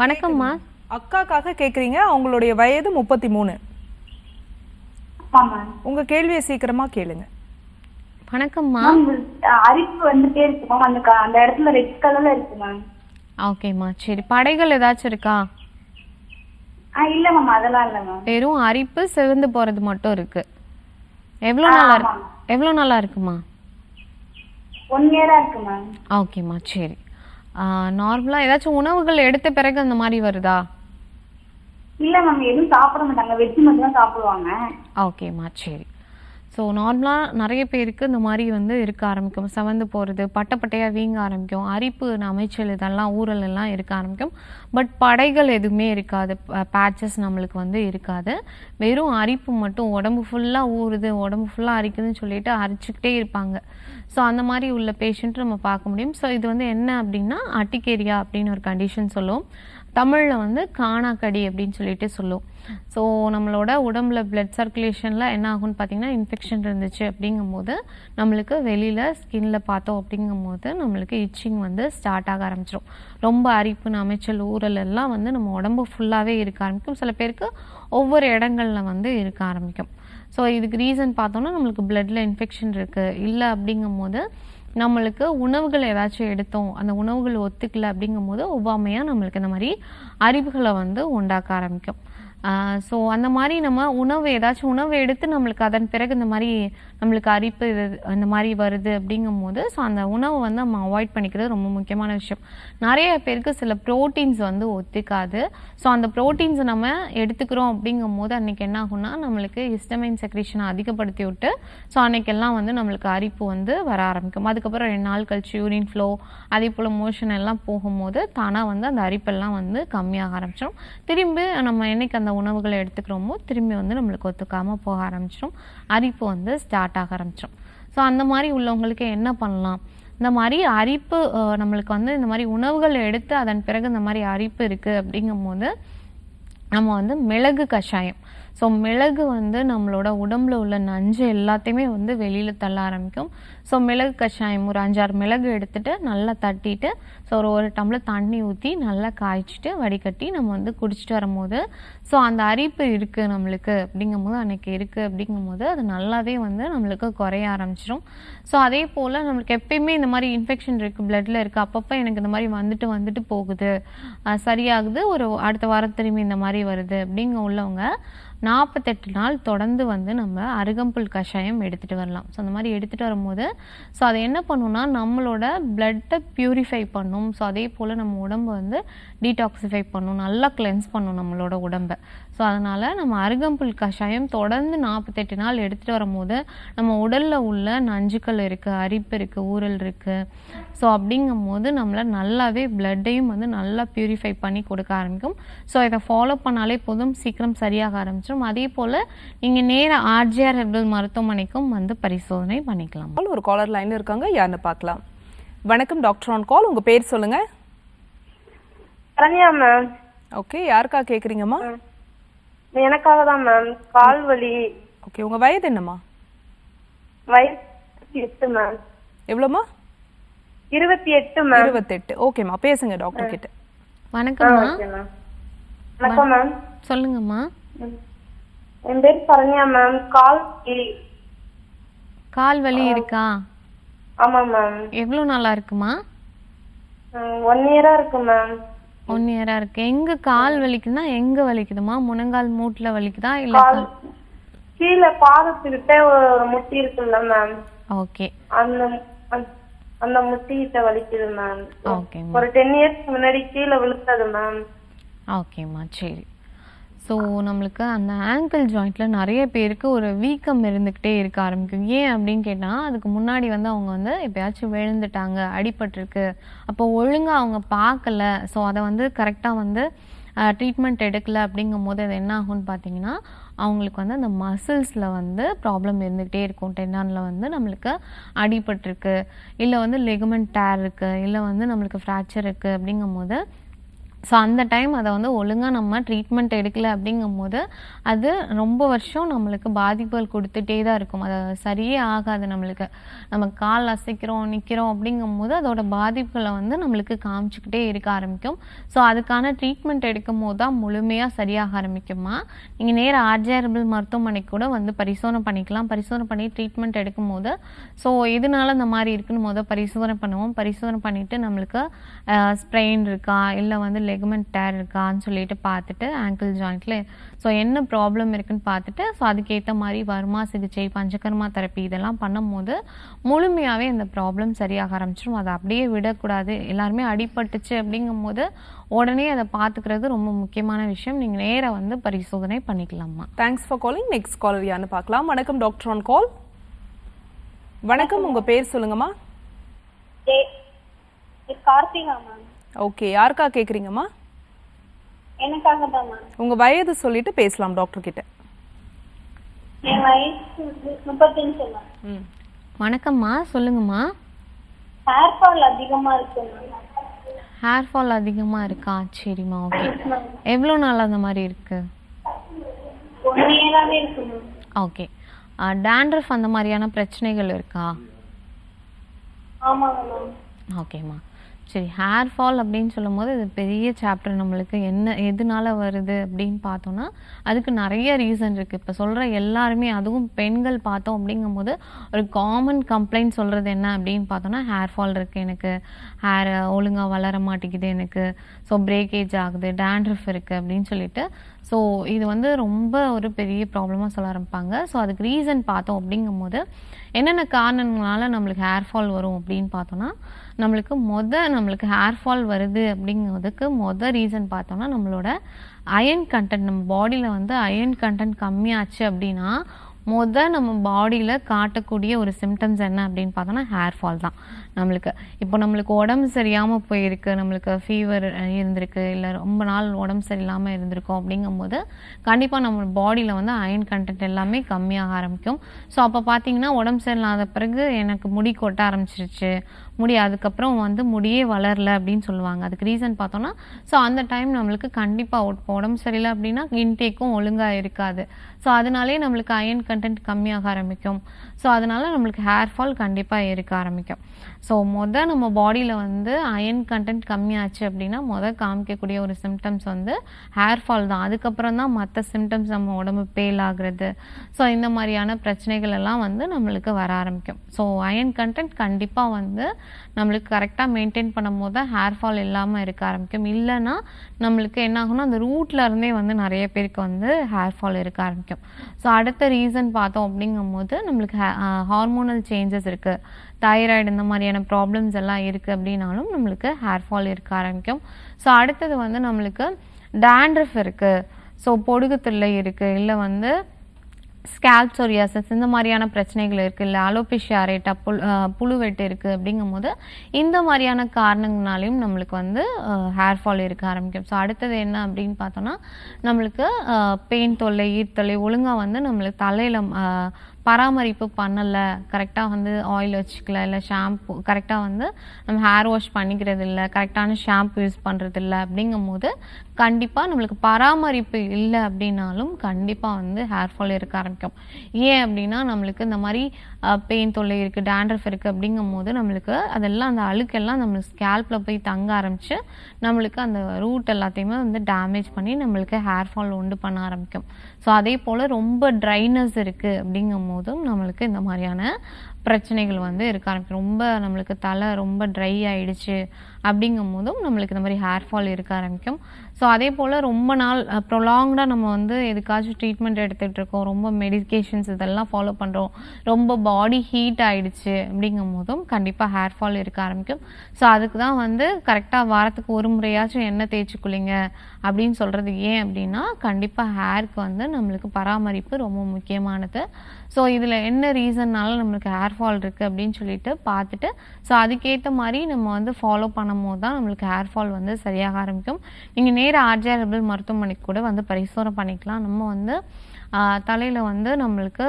வணக்கம்மா. அக்காக்காக கேட்குறீங்க, அவங்களுடைய வயது 33. ஆமா மேம். உங்க கேள்வியை சீக்கிரமா கேளுங்க. வணக்கம்மா. மேம் அரிப்பு வந்துட்டே இருக்கு மேம். அந்த இடத்துல ரெட் கலர்ல இருக்கு மேம். ஓகேம்மா, சரி. படைகள் ஏதாச்சும் இருக்கா? இல்ல மேம், அதெல்லாம் இல்ல மேம். வெறும் அரிப்பு சிவந்து போறது மட்டும் இருக்கு. எவ்வளோ நாளா இருக்குமா? 1 year இருக்கு மேம். ஓகேம்மா, சரி. நார்மலா ஏதாச்சும் உணவுகள் எடுத்த பிறகு அந்த மாதிரி வருதா? இல்ல மேம், எதுவும் சாப்பிட மாட்டாங்க, வெஜ் மட்டும் தான் சாப்பிடுவாங்க. ஓகேம்மா, சரி. ஸோ நார்மலாக நிறைய பேருக்கு இந்த மாதிரி வந்து இருக்க ஆரம்பிக்கும். செவந்து போகிறது, பட்டையாக வீங்க ஆரம்பிக்கும், அரிப்பு அமைச்சல் இதெல்லாம் ஊறல் எல்லாம் இருக்க ஆரம்பிக்கும். பட் படைகள் எதுவுமே இருக்காது, பேட்சஸ் நம்மளுக்கு வந்து இருக்காது. வெறும் அரிப்பு மட்டும், உடம்பு ஃபுல்லாக ஊறுது, உடம்பு ஃபுல்லாக அரிக்குதுன்னு சொல்லிட்டு அரிச்சுக்கிட்டே இருப்பாங்க. ஸோ அந்த மாதிரி உள்ள பேஷண்ட் நம்ம பார்க்க முடியும். ஸோ இது வந்து என்ன அப்படின்னா அட்டிகேரியா அப்படின்னு ஒரு கண்டிஷன் சொல்லுவோம். தமிழில் வந்து காணாக்கடி அப்படின்னு சொல்லிட்டு சொல்லுவோம். ஸோ நம்மளோட உடம்புல பிளட் சர்க்குலேஷனில் என்ன ஆகும்னு பார்த்தீங்கன்னா இன்ஃபெக்ஷன் இருந்துச்சு அப்படிங்கும்போது நம்மளுக்கு வெளியில் ஸ்கின்ல பார்த்தோம் அப்படிங்கும்போது நம்மளுக்கு இச்சிங் வந்து ஸ்டார்ட் ஆக ஆரம்பிச்சிடும். ரொம்ப அரிப்பு அமைச்சல் ஊறல் எல்லாம் வந்து நம்ம உடம்பு ஃபுல்லாகவே இருக்க ஆரம்பிக்கும். சில பேருக்கு ஒவ்வொரு இடங்களில் வந்து இருக்க ஆரம்பிக்கும். ஸோ இதுக்கு ரீசன் பார்த்தோன்னா நம்மளுக்கு பிளட்டில் இன்ஃபெக்ஷன் இருக்குது. இல்லை அப்படிங்கும்போது நம்மளுக்கு உணவுகள் ஏதாச்சும் எடுத்தோம், அந்த உணவுகள் ஒத்துக்கல அப்படிங்கும்போது ஒவ்வாமையாக நம்மளுக்கு இந்த மாதிரி அரிப்புகளை வந்து உண்டாக்க ஆரம்பிக்கும். ஸோ அந்த மாதிரி நம்ம ஏதாச்சும் உணவு எடுத்து நம்மளுக்கு அதன் பிறகு இந்த மாதிரி நம்மளுக்கு அரிப்பு இந்த மாதிரி வருது அப்படிங்கும்போது ஸோ அந்த உணவை வந்து நம்ம அவாய்ட் பண்ணிக்கிறது ரொம்ப முக்கியமான விஷயம். நிறைய பேருக்கு சில ப்ரோட்டீன்ஸ் வந்து ஒத்துக்காது. ஸோ அந்த ப்ரோட்டீன்ஸை நம்ம எடுத்துக்கிறோம் அப்படிங்கும்போது அன்றைக்கி என்ன ஆகும்னா நம்மளுக்கு ஹிஸ்டமைன் செக்ரீஷனை அதிகப்படுத்தி விட்டு ஸோ அன்றைக்கெல்லாம் வந்து நம்மளுக்கு அரிப்பு வந்து வர ஆரம்பிக்கும். அதுக்கப்புறம் 2 நாள் கழிச்சு யூரின் ஃப்ளோ அதே போல் மோஷன் எல்லாம் போகும்போது தானாக வந்து அந்த அரிப்பெல்லாம் வந்து கம்மியாக ஆரம்பிச்சிடும். திரும்பி நம்ம என்னைக்கு அந்த உணவுகளை எடுத்துக்கிறோமோ திரும்பி வந்து நம்மளுக்கு ஒத்துக்காமல் போக ஆரம்பிச்சிடும், அரிப்பு வந்து ஸ்டார்ட் ஆக ஆரம்பிச்சிடும். ஸோ அந்த மாதிரி உள்ளவங்களுக்கு என்ன பண்ணலாம், இந்த மாதிரி அரிப்பு நம்மளுக்கு வந்து இந்த மாதிரி உணவுகள் எடுத்து அதன் பிறகு இந்த மாதிரி அரிப்பு இருக்குது அப்படிங்கும்போது நம்ம வந்து மிளகு கஷாயம். ஸோ மிளகு வந்து நம்மளோட உடம்புல உள்ள நஞ்சு எல்லாத்தையுமே வந்து வெளியில் தள்ள ஆரம்பிக்கும். ஸோ மிளகு கஷாயம் ஒரு 5-6 மிளகு எடுத்துகிட்டு நல்லா தட்டிட்டு ஸோ ஒரு டம்ளர் தண்ணி ஊற்றி நல்லா காய்ச்சிட்டு வடிகட்டி நம்ம வந்து குடிச்சிட்டு வரும்போது ஸோ அந்த அரிப்பு இருக்குது நம்மளுக்கு அப்படிங்கும்போது அன்றைக்கி இருக்குது அப்படிங்கும்போது அது நல்லாவே வந்து நம்மளுக்கு குறைய ஆரம்பிச்சிடும். ஸோ அதே போல் நம்மளுக்கு எப்பயுமே இந்த மாதிரி இன்ஃபெக்ஷன் இருக்குது, பிளட்டில் இருக்குது, அப்பப்போ எனக்கு இந்த மாதிரி வந்துட்டு போகுது, சரியாகுது, ஒரு அடுத்த வாரம் திரும்பி இந்த மாதிரி வருது அப்படிங்க உள்ளவங்க 48 நாள் தொடர்ந்து வந்து நம்ம அருகம்புல் கஷாயம் எடுத்துகிட்டு வரலாம். ஸோ அந்த மாதிரி எடுத்துகிட்டு வரும்போது ஸோ அதை என்ன பண்ணுன்னா நம்மளோட பிளட்டை ப்யூரிஃபை பண்ணும். ஸோ அதே போல் நம்ம உடம்பை வந்து டீடாக்சிஃபை பண்ணும், நல்லா கிளென்ஸ் பண்ணும் நம்மளோட உடம்பை. ஸோ அதனால் நம்ம அருகம்புல் கஷாயம் தொடர்ந்து 48 நாள் எடுத்துகிட்டு வரும்போது நம்ம உடலில் உள்ள நஞ்சுக்கள் இருக்குது, அரிப்பு இருக்குது, ஊறல் இருக்குது. ஸோ அப்படிங்கும்போது நம்மளை நல்லாவே பிளட்டையும் வந்து நல்லா ப்யூரிஃபை பண்ணி கொடுக்க ஆரம்பிக்கும். ஸோ இதை ஃபாலோ பண்ணாலே போதும், சீக்கிரம் சரியாக ஆரம்பிச்சிடும். அதே போல் நீங்கள் நேராக ஆர்ஜிஆர் ஹெர்பல் மருத்துவமனைக்கும் வந்து பரிசோதனை பண்ணிக்கலாம். ஒரு காலர் லைன்ல இருக்காங்க, யாருன்னு பார்க்கலாம். வணக்கம் டாக்டர் ஆன் கால், உங்க பேர் சொல்லுங்க. ரம்யா மேம். ஓகே, யாருக்கா கேக்குறீங்கம்மா? எனக்காக தான் மேம், கால் வலி. ஓகே, உங்க வயது என்னம்மா? வயசு 28 மேம். எவ்வளோம்மா? 28 மேம். 28. ஓகேம்மா, பேசுங்க டாக்டர் கிட்ட. வணக்கம்மா. வணக்கம் மேம். சொல்லுங்கம்மா. என் பேர் சரண்யா மேம். கால் வலி இருக்கா? ஆமா மேம். எவ்வளோ நாளா இருக்குமா? 1 இயரா இருக்கு மேம். 1 இயரா இருக்கு. எங்க கால் வலிக்குதுன்னா எங்க வலிக்குதுமா? முழங்கால் மூட்டுல வலிக்குதா இல்ல கீழே பாதத்துக்கிட்ட ஒரு முட்டி இருக்குல்ல மேம்? ஓகே. அந்த முட்டிகிட்ட வலிக்குது மேம். ஓகே. ஒரு 10 இயர்ஸ் முன்னாடி கீழே விழுந்தது மேம். ஓகேம்மா, சரி. ஸோ நம்மளுக்கு அந்த ஆங்கிள் ஜாயிண்ட்டில் நிறைய பேருக்கு ஒரு வீக்கம் இருந்துக்கிட்டே இருக்க ஆரம்பிக்கும். ஏன் அப்படின்னு கேட்டால் அதுக்கு முன்னாடி வந்து அவங்க வந்து எப்போயாச்சும் விழுந்துட்டாங்க, அடிபட்டிருக்கு, அப்போ ஒழுங்காக அவங்க பார்க்கல, ஸோ அதை வந்து கரெக்டாக வந்து ட்ரீட்மெண்ட் எடுக்கலை அப்படிங்கும் போது அது என்ன ஆகும்னு பார்த்தீங்கன்னா அவங்களுக்கு வந்து அந்த மசில்ஸில் வந்து ப்ராப்ளம் இருந்துகிட்டே இருக்கும். டெண்டானில் வந்து நம்மளுக்கு அடிபட்டிருக்கு, இல்லை வந்து லெகமெண்ட் டேர் இருக்குது, இல்லை வந்து நம்மளுக்கு ஃப்ராக்சர் இருக்குது அப்படிங்கும் போது ஸோ அந்த டைம் அதை வந்து ஒழுங்காக நம்ம ட்ரீட்மெண்ட் எடுக்கலை அப்படிங்கும்போது அது ரொம்ப வருஷம் நம்மளுக்கு பாதிப்புகள் கொடுத்துட்டே தான் இருக்கும். அது சரியே ஆகாது. நம்மளுக்கு நம்ம கால் அசைக்கிறோம், நிற்கிறோம் அப்படிங்கும்போது அதோட பாதிப்புகளை வந்து நம்மளுக்கு காமிச்சிக்கிட்டே இருக்க ஆரம்பிக்கும். ஸோ அதுக்கான ட்ரீட்மெண்ட் எடுக்கும் போது தான் முழுமையாக சரியாக ஆரம்பிக்குமா. நீங்கள் நேராக ஆர்ஜிஆர் ஹெர்பல் மருத்துவமனைக்கு கூட வந்து பரிசோதனை பண்ணிக்கலாம். பரிசோதனை பண்ணி ட்ரீட்மெண்ட் எடுக்கும் போது ஸோ எதனால இந்த மாதிரி இருக்குன்னு பரிசோதனை பண்ணுவோம். பரிசோதனை பண்ணிவிட்டு நம்மளுக்கு ஸ்ப்ரெயின் இருக்கா, இல்லை வந்து லெகமெண்ட் டேர் இருக்கான்னு சொல்லிட்டு பார்த்துட்டு ஆங்கிள் ஜாயிண்ட்ல ஸோ என்ன ப்ராப்ளம் இருக்குன்னு பார்த்துட்டு ஸோ அதுக்கேற்ற மாதிரி வர்மா சிகிச்சை, பஞ்சகர்மா தெரப்பி இதெல்லாம் பண்ணும்போது முழுமையாகவே இந்த ப்ராப்ளம் சரியாக ஆரம்பிச்சிடும். அதை அப்படியே விடக்கூடாது. எல்லாருமே அடிபட்டுச்சு அப்படிங்கும்போது உடனே அதை பார்த்துக்கிறது ரொம்ப முக்கியமான விஷயம். நீங்கள் நேராக வந்து பரிசோதனை பண்ணிக்கலாமா. Thanks for calling. Next caller யாருன்னு பார்க்கலாம். வணக்கம் டாக்டர் ஆன் கால். வணக்கம், உங்க பேர் சொல்லுங்கம்மா. கார்த்திகா மேம். ஓகே, யாருக்கா கேக்குறீங்கம்மா? எனக்காக தான் மேம். உங்க வயது சொல்லிட்டு பேசலாம் டாக்டர் கிட்ட. என் வயசு 35 மேம். வணக்கம்மா, சொல்லுங்கம்மா. ஹேர் ஃபால் அதிகமா இருக்கு மேம். ஹேர் ஃபால் அதிகமாக இருக்கா? சரிம்மா, ஓகே. எவ்வளோ நாள் அந்த மாதிரி இருக்கு? 1 இயராவே இருக்கு மேம். ஓகே. டேண்ட்ரஃப் அந்த மாதிரியான பிரச்சனைகள் இருக்கா? ஆமாங்க மேம். ஓகேம்மா, சரி, ஹேர் ஃபால் அப்படின்னு சொல்லும்போது இது பெரிய சாப்டர். நம்மளுக்கு என்ன எதனால வருது அப்படின்னு பார்த்தோம்னா அதுக்கு நிறைய ரீசன் இருக்குது. இப்போ சொல்கிற எல்லாருமே, அதுவும் பெண்கள் பார்த்தோம் அப்படிங்கும்போது ஒரு காமன் கம்ப்ளைண்ட் சொல்கிறது என்ன அப்படின்னு பார்த்தோன்னா, ஹேர் ஃபால் இருக்குது எனக்கு, ஹேர் ஒழுங்காக வளர மாட்டேங்குது எனக்கு, ஸோ பிரேக்கேஜ் ஆகுது, டேண்ட்ரஃப் இருக்குது அப்படின்னு சொல்லிட்டு. ஸோ இது வந்து ரொம்ப ஒரு பெரிய ப்ராப்ளமாக சொல்ல ஆரம்பிப்பாங்க. ஸோ அதுக்கு ரீசன் பார்த்தோம் அப்படிங்கும்போது என்னென்ன காரணங்களால நம்மளுக்கு ஹேர் ஃபால் வரும் அப்படின்னு பார்த்தோன்னா, நம்மளுக்கு ஹேர் ஃபால் வருது அப்படிங்கிறதுக்கு ரீசன் பார்த்தோன்னா, நம்மளோட அயன் கண்டென்ட், நம்ம பாடியில் வந்து அயன் கண்டென்ட் கம்மியாச்சு அப்படின்னா நம்ம பாடியில் காட்டக்கூடிய ஒரு சிம்டம்ஸ் என்ன அப்படின்னு பார்த்தோன்னா ஹேர் ஃபால் தான். நம்மளுக்கு உடம்பு சரியாமல் போயிருக்கு, நம்மளுக்கு ஃபீவர் இருந்திருக்கு, இல்லை ரொம்ப நாள் உடம்பு சரியில்லாமல் இருந்திருக்கோம் அப்படிங்கும்போது கண்டிப்பாக நம்ம பாடியில் வந்து அயன் கண்டென்ட் எல்லாமே கம்மியாக ஆரம்பிக்கும். ஸோ அப்போ பார்த்தீங்கன்னா உடம்பு சரியில்லாத பிறகு எனக்கு முடி கொட்ட ஆரம்பிச்சிருச்சு, அதுக்கப்புறம் வந்து முடியே வளரல அப்படின்னு சொல்லுவாங்க. அதுக்கு ரீசன் பார்த்தோன்னா, ஸோ அந்த டைம் நம்மளுக்கு கண்டிப்பாக உடம்பு சரியில்லை அப்படின்னா இன்டேக்கும் ஒழுங்காக இருக்காது. ஸோ அதனாலே நம்மளுக்கு அயன் கண்டென்ட் கம்மியாக ஆரம்பிக்கும். ஸோ அதனால நம்மளுக்கு ஹேர் ஃபால் கண்டிப்பாக இருக்க ஆரம்பிக்கும். ஸோ நம்ம பாடியில் வந்து அயன் கண்டென்ட் கம்மியாச்சு அப்படின்னா காமிக்கக்கூடிய ஒரு சிம்டம்ஸ் வந்து ஹேர் ஃபால் தான். அதுக்கப்புறம் தான் மற்ற சிம்டம்ஸ், நம்ம உடம்பு பேல் ஆகுறது, ஸோ இந்த மாதிரியான பிரச்சனைகள் எல்லாம் வந்து நம்மளுக்கு வர ஆரம்பிக்கும். ஸோ அயன் கண்டென்ட் கண்டிப்பாக வந்து நம்மளுக்கு கரெக்டாக மெயின்டைன் பண்ணும்போது தான் ஹேர் ஃபால் இல்லாமல் இருக்க ஆரம்பிக்கும். இல்லைன்னா நம்மளுக்கு என்ன ஆகும்னா அந்த ரூட்ல இருந்தே வந்து நிறைய பேருக்கு வந்து ஹேர் ஃபால் இருக்க ஆரம்பிக்கும். ஸோ அடுத்த ரீசன் பார்த்தோம் அப்படிங்கும்போது நம்மளுக்கு ஹார்மோனல் சேஞ்சஸ் இருக்குது, தைராய்டு, இந்த மாதிரியான ப்ராப்ளம்ஸ் எல்லாம் இருக்குது அப்படின்னாலும் நம்மளுக்கு ஹேர் ஃபால் இருக்க ஆரம்பிக்கும். ஸோ அடுத்தது வந்து நம்மளுக்கு டேண்ட்ரஃப் இருக்குது, ஸோ பொடுகுத்தில்லை இருக்குது, இல்லை வந்து ஸ்கேல்ப் சொரியாசிஸ், இந்த மாதிரியான பிரச்சனைகள் இருக்குது, இல்லை அலோபேஷியா அரேட்டா, புழுவெட்டு இருக்குது அப்படிங்கும்போது இந்த மாதிரியான காரணங்களாலையும் நம்மளுக்கு வந்து ஹேர் ஃபால் இருக்க ஆரம்பிக்கும். ஸோ அடுத்தது என்ன அப்படின்னு பார்த்தோன்னா, நம்மளுக்கு பெயின் தொல்லை, ஈர்த்தொல்லை, ஒழுங்காக வந்து நம்மளுக்கு தலையில் பராமரிப்பு பண்ணலை, கரெக்டாக வந்து ஆயில் வச்சுக்கல, இல்லை ஷாம்பு கரெக்டாக வந்து நம்ம ஹேர் வாஷ் பண்ணிக்கிறது இல்லை, கரெக்டான ஷாம்பு யூஸ் பண்ணுறது இல்லை அப்படிங்கும்போது கண்டிப்பாக நம்மளுக்கு பராமரிப்பு இல்லை அப்படின்னாலும் கண்டிப்பாக வந்து ஹேர் ஃபால் இருக்க ஆரம்பிக்கும். ஏன் அப்படின்னா நம்மளுக்கு இந்த மாதிரி பெயின் தொல்லை இருக்குது, டேண்ட்ரஃப் இருக்குது அப்படிங்கும்போது நம்மளுக்கு அதெல்லாம் அந்த அழுக்கெல்லாம் நம்மளுக்கு ஸ்கேல்பில் போய் தங்க ஆரம்பித்து நம்மளுக்கு அந்த ரூட் எல்லாத்தையுமே வந்து டேமேஜ் பண்ணி நம்மளுக்கு ஹேர் ஃபால் உண்டு பண்ண ஆரம்பிக்கும். ஸோ அதே போல் ரொம்ப ட்ரைனஸ் இருக்குது அப்படிங்கும்போதும் நம்மளுக்கு இந்த மாதிரியான பிரச்சனைகள் வந்து இருக்க ஆரம்பிக்கும். ரொம்ப நம்மளுக்கு தலை ரொம்ப ட்ரை ஆகிடுச்சு அப்படிங்கும் போதும் நம்மளுக்கு இந்த மாதிரி ஹேர் ஃபால் இருக்க ஆரம்பிக்கும். ஸோ அதே போல் ரொம்ப நாள் ப்ரொலாங்டாக நம்ம வந்து எதுக்காச்சும் ட்ரீட்மெண்ட் எடுத்துகிட்டு இருக்கோம், ரொம்ப மெடிக்கேஷன்ஸ் இதெல்லாம் ஃபாலோ பண்ணுறோம், ரொம்ப பாடி ஹீட் ஆகிடுச்சு அப்படிங்கும் போதும் கண்டிப்பாக ஹேர் ஃபால் இருக்க ஆரம்பிக்கும். ஸோ அதுக்கு தான் வந்து கரெக்டாக வாரத்துக்கு ஒரு முறையாச்சும் எண்ணெய் தேய்ச்சிக்குள்ளிங்க அப்படின்னு சொல்கிறது. ஏன் அப்படின்னா கண்டிப்பாக ஹேருக்கு வந்து நம்மளுக்கு பராமரிப்பு ரொம்ப முக்கியமானது. ஸோ இதில் என்ன ரீசன்னால நம்மளுக்கு ஹேர் ஃபால் இருக்குது அப்படின்னு சொல்லிட்டு பார்த்துட்டு, ஸோ அதுக்கேற்ற மாதிரி நம்ம வந்து ஃபாலோ பண்ணும்போது தான் நம்மளுக்கு ஹேர் ஃபால் வந்து சரியாக ஆரம்பிக்கும். நீங்கள் நேராக ஆர்ஜிஆர் ஹெர்பல் மருத்துவமனைக்கு கூட வந்து பரிசோதனை பண்ணிக்கலாம். நம்ம வந்து தலையில் வந்து நம்மளுக்கு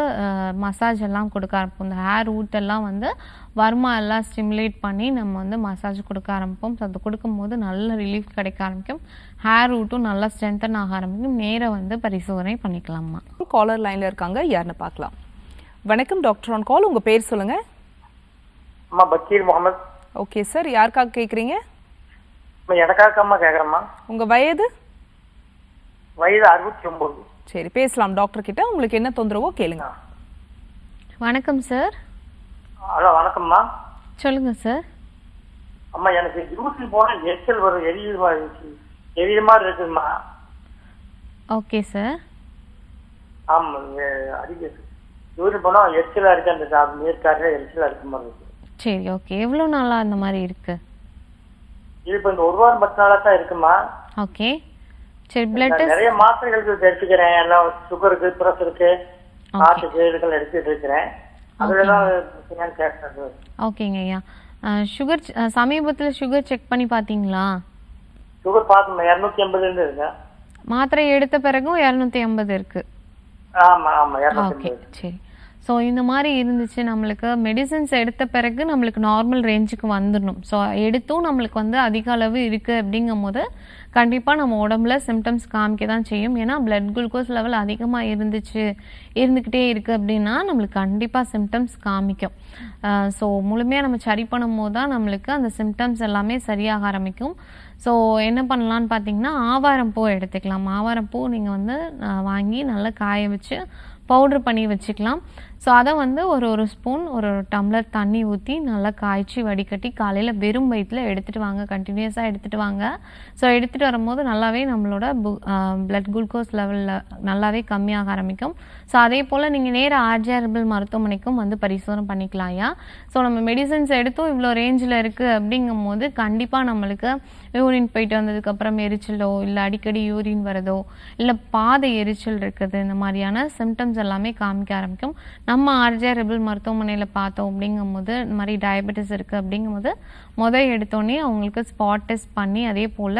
மசாஜ் எல்லாம் கொடுக்க ஆரம்பிப்போம். இந்த ஹேர் ரூட் எல்லாம் வந்து வர்மா எல்லாம் ஸ்டிமுலேட் பண்ணி நம்ம வந்து மசாஜ் கொடுக்க ஆரம்பிப்போம். ஸோ அது கொடுக்கும்போது நல்ல ரிலீஃப் கிடைக்க ஆரம்பிக்கும், ஹேர் ரூட்டும் நல்லா ஸ்ட்ரென்தன் ஆக ஆரம்பிக்கும். நேராக வந்து பரிசோதனை பண்ணிக்கலாமா. காலர் லைனில் இருக்காங்க, யாருன்னு பார்க்கலாம். வணக்கம் டாக்டர் ஆன் கால், உங்கள் பேர் சொல்லுங்கள். அம்மா பக்கீர் முகமது. ஓகே சார், யாருக்காக கேட்குறீங்க? எனக்காக அம்மா கேட்குறேம்மா. உங்கள் வயது? வயது 69. சரி, பேசலாம் டாக்டர் கிட்ட. உங்களுக்கு என்ன தொந்தரவோ கேளுங்க. வணக்கம் சார். ஹலோ வணக்கம்மா. சொல்லுங்கள் சார். அம்மா எனக்கு யூரின் போனால் எரிச்சல் வரும், எரியுற மாதிரி இருக்குதும்மா. Okay sir. ஆமாம், அடிக்க யூரின் போனால் எரிச்சலாக இருக்குது, அந்த நீர்க்காரில் எரிச்சலாக இருக்க மாதிரி இருக்குது. சரி, ஓகே. எவ்வளோ நாளாக அந்த மாதிரி இருக்கு? இது இப்போ இந்த 1 வாரம் 10 நாளாக தான் இருக்குமா. ஓகே, சரி. பிளட் நிறைய மாத்திரைகள் எடுத்துக்கிறேன், எல்லாம் சுகருக்கு, ப்ரெஷருக்கு, ஹார்ட்டுக்கு இதுக்கெல்லாம் எடுத்துட்டு இருக்கிறேன். அதுலதான் கேட்கறது. ஓகேங்க ஐயா. சுகர் சமீபத்தில் சுகர் செக் பண்ணி பார்த்தீங்களா? சுகர் பார்த்தோம், 280 இருக்கு. மாத்திரை எடுத்த பிறகும் 280 இருக்கு. ஆமா ஆமா. ஓகே, சரி. ஸோ இந்த மாதிரி இருந்துச்சு நம்மளுக்கு மெடிசின்ஸ் எடுத்த பிறகு நம்மளுக்கு நார்மல் ரேஞ்சுக்கு வந்துடணும். ஸோ எடுத்தும் நம்மளுக்கு வந்து அதிக அளவு இருக்குது அப்படிங்கும் போது கண்டிப்பாக நம்ம உடம்புல சிம்டம்ஸ் காமிக்க தான் செய்யும். ஏன்னா பிளட் குளுக்கோஸ் லெவல் அதிகமாக இருந்துக்கிட்டே இருக்குது அப்படின்னா நம்மளுக்கு கண்டிப்பாக சிம்டம்ஸ் காமிக்கும். ஸோ முழுமையாக நம்ம சரி பண்ணும்போது தான் நம்மளுக்கு அந்த சிம்டம்ஸ் எல்லாமே சரியாக ஆரம்பிக்கும். ஸோ என்ன பண்ணலான்னு பார்த்தீங்கன்னா ஆவாரம் பூ எடுத்துக்கலாம். ஆவாரம் பூ நீங்கள் வந்து வாங்கி நல்லா காய வச்சு பவுட்ரு பண்ணி வச்சுக்கலாம். ஸோ அதை வந்து ஒரு ஸ்பூன் ஒரு டம்ளர் தண்ணி ஊற்றி நல்லா காய்ச்சி வடிகட்டி காலையில் வெறும் வயிற்றில் எடுத்துகிட்டு வாங்க. கண்டினியூஸாக எடுத்துகிட்டு வாங்க. ஸோ எடுத்துகிட்டு வரும்போது நல்லாவே நம்மளோட பிளட் குளுக்கோஸ் லெவலில் நல்லாவே கம்மியாக ஆரம்பிக்கும். ஸோ அதே போல் நீங்கள் நேராக ஆர்ஜிஆர்பிள் மருத்துவமனைக்கும் வந்து பரிசோதனை பண்ணிக்கலாம்யா. ஸோ நம்ம மெடிசன்ஸ் எடுத்தும் இவ்வளோ ரேஞ்சில் இருக்குது அப்படிங்கும் போது கண்டிப்பாக நம்மளுக்கு யூரின் போயிட்டு வந்ததுக்கப்புறம் எரிச்சலோ இல்லை அடிக்கடி யூரின் வரதோ இல்லை பாதை எரிச்சல் இருக்குது இந்த மாதிரியான சிம்டம்ஸ் எல்லாமே காமிக்க ஆரம்பிக்கும். நம்ம ஆர்ஜிஆர்பிள் மருத்துவமனையில் பார்த்தோம் அப்படிங்கும்போது இந்த மாதிரி டயபெட்டிஸ் இருக்குது அப்படிங்கும்போது எடுத்தோடனே அவங்களுக்கு ஸ்பாட் டெஸ்ட் பண்ணி அதே போல்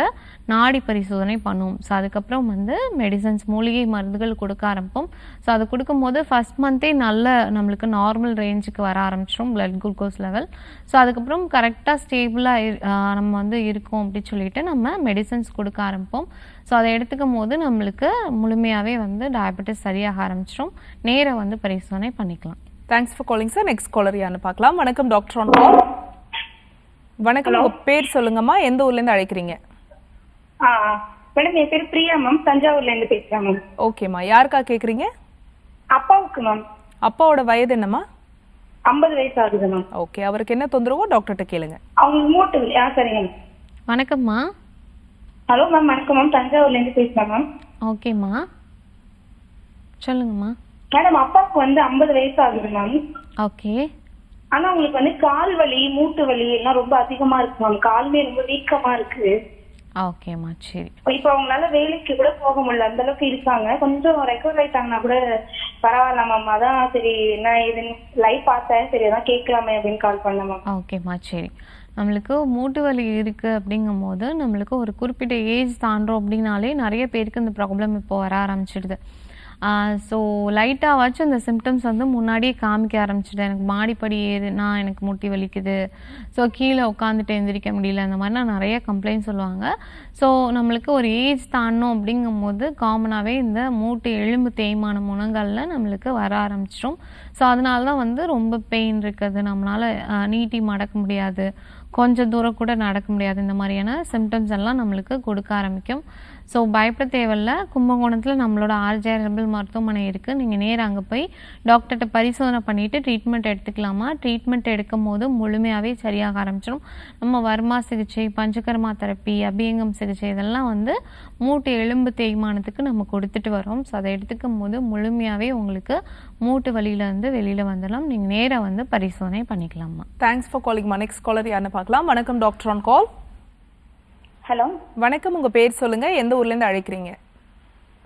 நாடி பரிசோதனை பண்ணுவோம். ஸோ அதுக்கப்புறம் வந்து மெடிசன்ஸ் மூலிகை மருந்துகள் கொடுக்க ஆரம்பிப்போம். ஸோ அது கொடுக்கும்போது ஃபஸ்ட் மந்த்தே நல்ல நம்மளுக்கு நார்மல் ரேஞ்சுக்கு வர ஆரம்பிச்சிடும் பிளட் குளுக்கோஸ் லெவல். ஸோ அதுக்கப்புறம் கரெக்டாக ஸ்டேபிளாக நம்ம வந்து இருக்கோம் அப்படின்னு சொல்லிட்டு நம்ம மெடிசன்ஸ் கொடுக்க ஆரம்பிப்போம். ஸோ அதை எடுத்துக்கும் போது நம்மளுக்கு முழுமையாகவே வந்து டயபெட்டிஸ் சரியாக ஆரம்பிச்சிடும். நேராக வந்து பரிசோதனை பண்ணிக்கலாம். Thanks for calling sir. Next caller யாருன்னு பார்க்கலாம். வணக்கம் டாக்டர் ஆன் கால். வணக்கம், உங்க பேர் சொல்லுங்கம்மா, எந்த ஊர்ல இருந்து அழைக்கிறீங்க? மேடம் என் பேர் பிரியா மேம், தஞ்சாவூர்ல இருந்து பேசுறேன் மேம். ஓகேம்மா, யாருக்கா கேக்குறீங்க? அப்பாவுக்கு மேம். அப்பாவோட வயது என்னம்மா? 50 வயசு ஆகுது மேம். ஓகே, அவருக்கு என்ன தொந்தரவோ டாக்டர்கிட்ட கேளுங்க. அவங்களுக்கு மூட்டு வலி. சரிங்க மேம். வணக்கம்மா. ஹலோ மேம், வணக்கம் மேம், தஞ்சாவூர்ல இருந்து பேசுறேன் மேம். ஓகேம்மா, சொல்லுங்கம்மா. மேடம் அப்பாவுக்கு வந்து 50 வயசு ஆகுது மேம். ஓகே. ஆனா அவங்களுக்கு வந்து கால் வலி மூட்டு வலி எல்லாம் ரொம்ப அதிகமா இருக்கு மேம். காலுமே ரொம்ப வீக்கமா இருக்கு. ஓகேம்மா, சரி. இப்ப அவங்களால வேலைக்கு கூட போக முடியல, அந்த அளவுக்கு இருக்காங்க. கொஞ்சம் ரெக்கவர் ஆயிட்டாங்கன்னா கூட பரவாயில்ல மேம். அதான் சரி என்ன ஏதுன்னு லைவ் பார்த்தேன், சரி அதான் கேட்கலாமே அப்படின்னு கால் பண்ணேன் மேம். ஓகேம்மா, சரி. நம்மளுக்கு மூட்டு வலி இருக்குது அப்படிங்கும் போது நம்மளுக்கு ஒரு குறிப்பிட்ட ஏஜ் தாண்டோம் அப்படின்னாலே நிறைய பேருக்கு இந்த ப்ராப்ளம் இப்போ வர ஆரம்பிச்சிடுது. ஸோ லைட்டாகவாச்சும் இந்த சிம்டம்ஸ் வந்து முன்னாடியே காமிக்க ஆரம்பிச்சிட்டேன். எனக்கு மாடிப்படி ஏறுனா எனக்கு முட்டி வலிக்குது, ஸோ கீழே உட்காந்துட்டு எந்திரிக்க முடியல, அந்த மாதிரி நான் நிறைய கம்ப்ளைண்ட் சொல்லுவாங்க. ஸோ நம்மளுக்கு ஒரு ஏஜ் தாண்டணும் அப்படிங்கும் போது காமனாகவே இந்த மூட்டு எலும்பு தேய்மான முனங்களில் நம்மளுக்கு வர ஆரம்பிச்சிடும். ஸோ அதனால தான் வந்து ரொம்ப பெயின் இருக்குது, நம்மளால் நீட்டி மடக்க முடியாது, கொஞ்சம் தூரம் கூட நடக்க முடியாது, இந்த மாதிரியான சிம்டம்ஸ் எல்லாம் நம்மளுக்கு கொடுக்க ஆரம்பிக்கும். ஸோ பயப்பட தேவையில்ல. கும்பகோணத்தில் நம்மளோட ஆர்ஜிஆர்பிள் மருத்துவமனை இருக்குது. நீங்கள் நேராக அங்கே போய் டாக்டர்கிட்ட பரிசோதனை பண்ணிவிட்டு ட்ரீட்மெண்ட் எடுத்துக்கலாமா. ட்ரீட்மெண்ட் எடுக்கும் போது முழுமையாகவே சரியாக ஆரம்பிச்சிடும். நம்ம வர்மா சிகிச்சை, பஞ்சகர்மா தெரப்பி, அபியங்கம் சிகிச்சை இதெல்லாம் வந்து மூட்டு எலும்பு தேய்மானத்துக்கு நம்ம கொடுத்துட்டு வரோம். ஸோ அதை எடுத்துக்கும் போது முழுமையாகவே உங்களுக்கு மூட்டு வலியிலேருந்து வெளியில் வந்துடலாம். நீங்கள் நேராக வந்து பரிசோதனை பண்ணிக்கலாமா. தேங்க்ஸ் ஃபார் காலிங்மா. நெக்ஸ்ட் காலர் யாருன்னு பார்க்கலாம். வணக்கம் டாக்டர் ஆன் கால். ஹலோ வணக்கம், உங்க பேர் சொல்லுங்க, எந்த ஊர்ல இருந்து அழைக்கிறீங்க?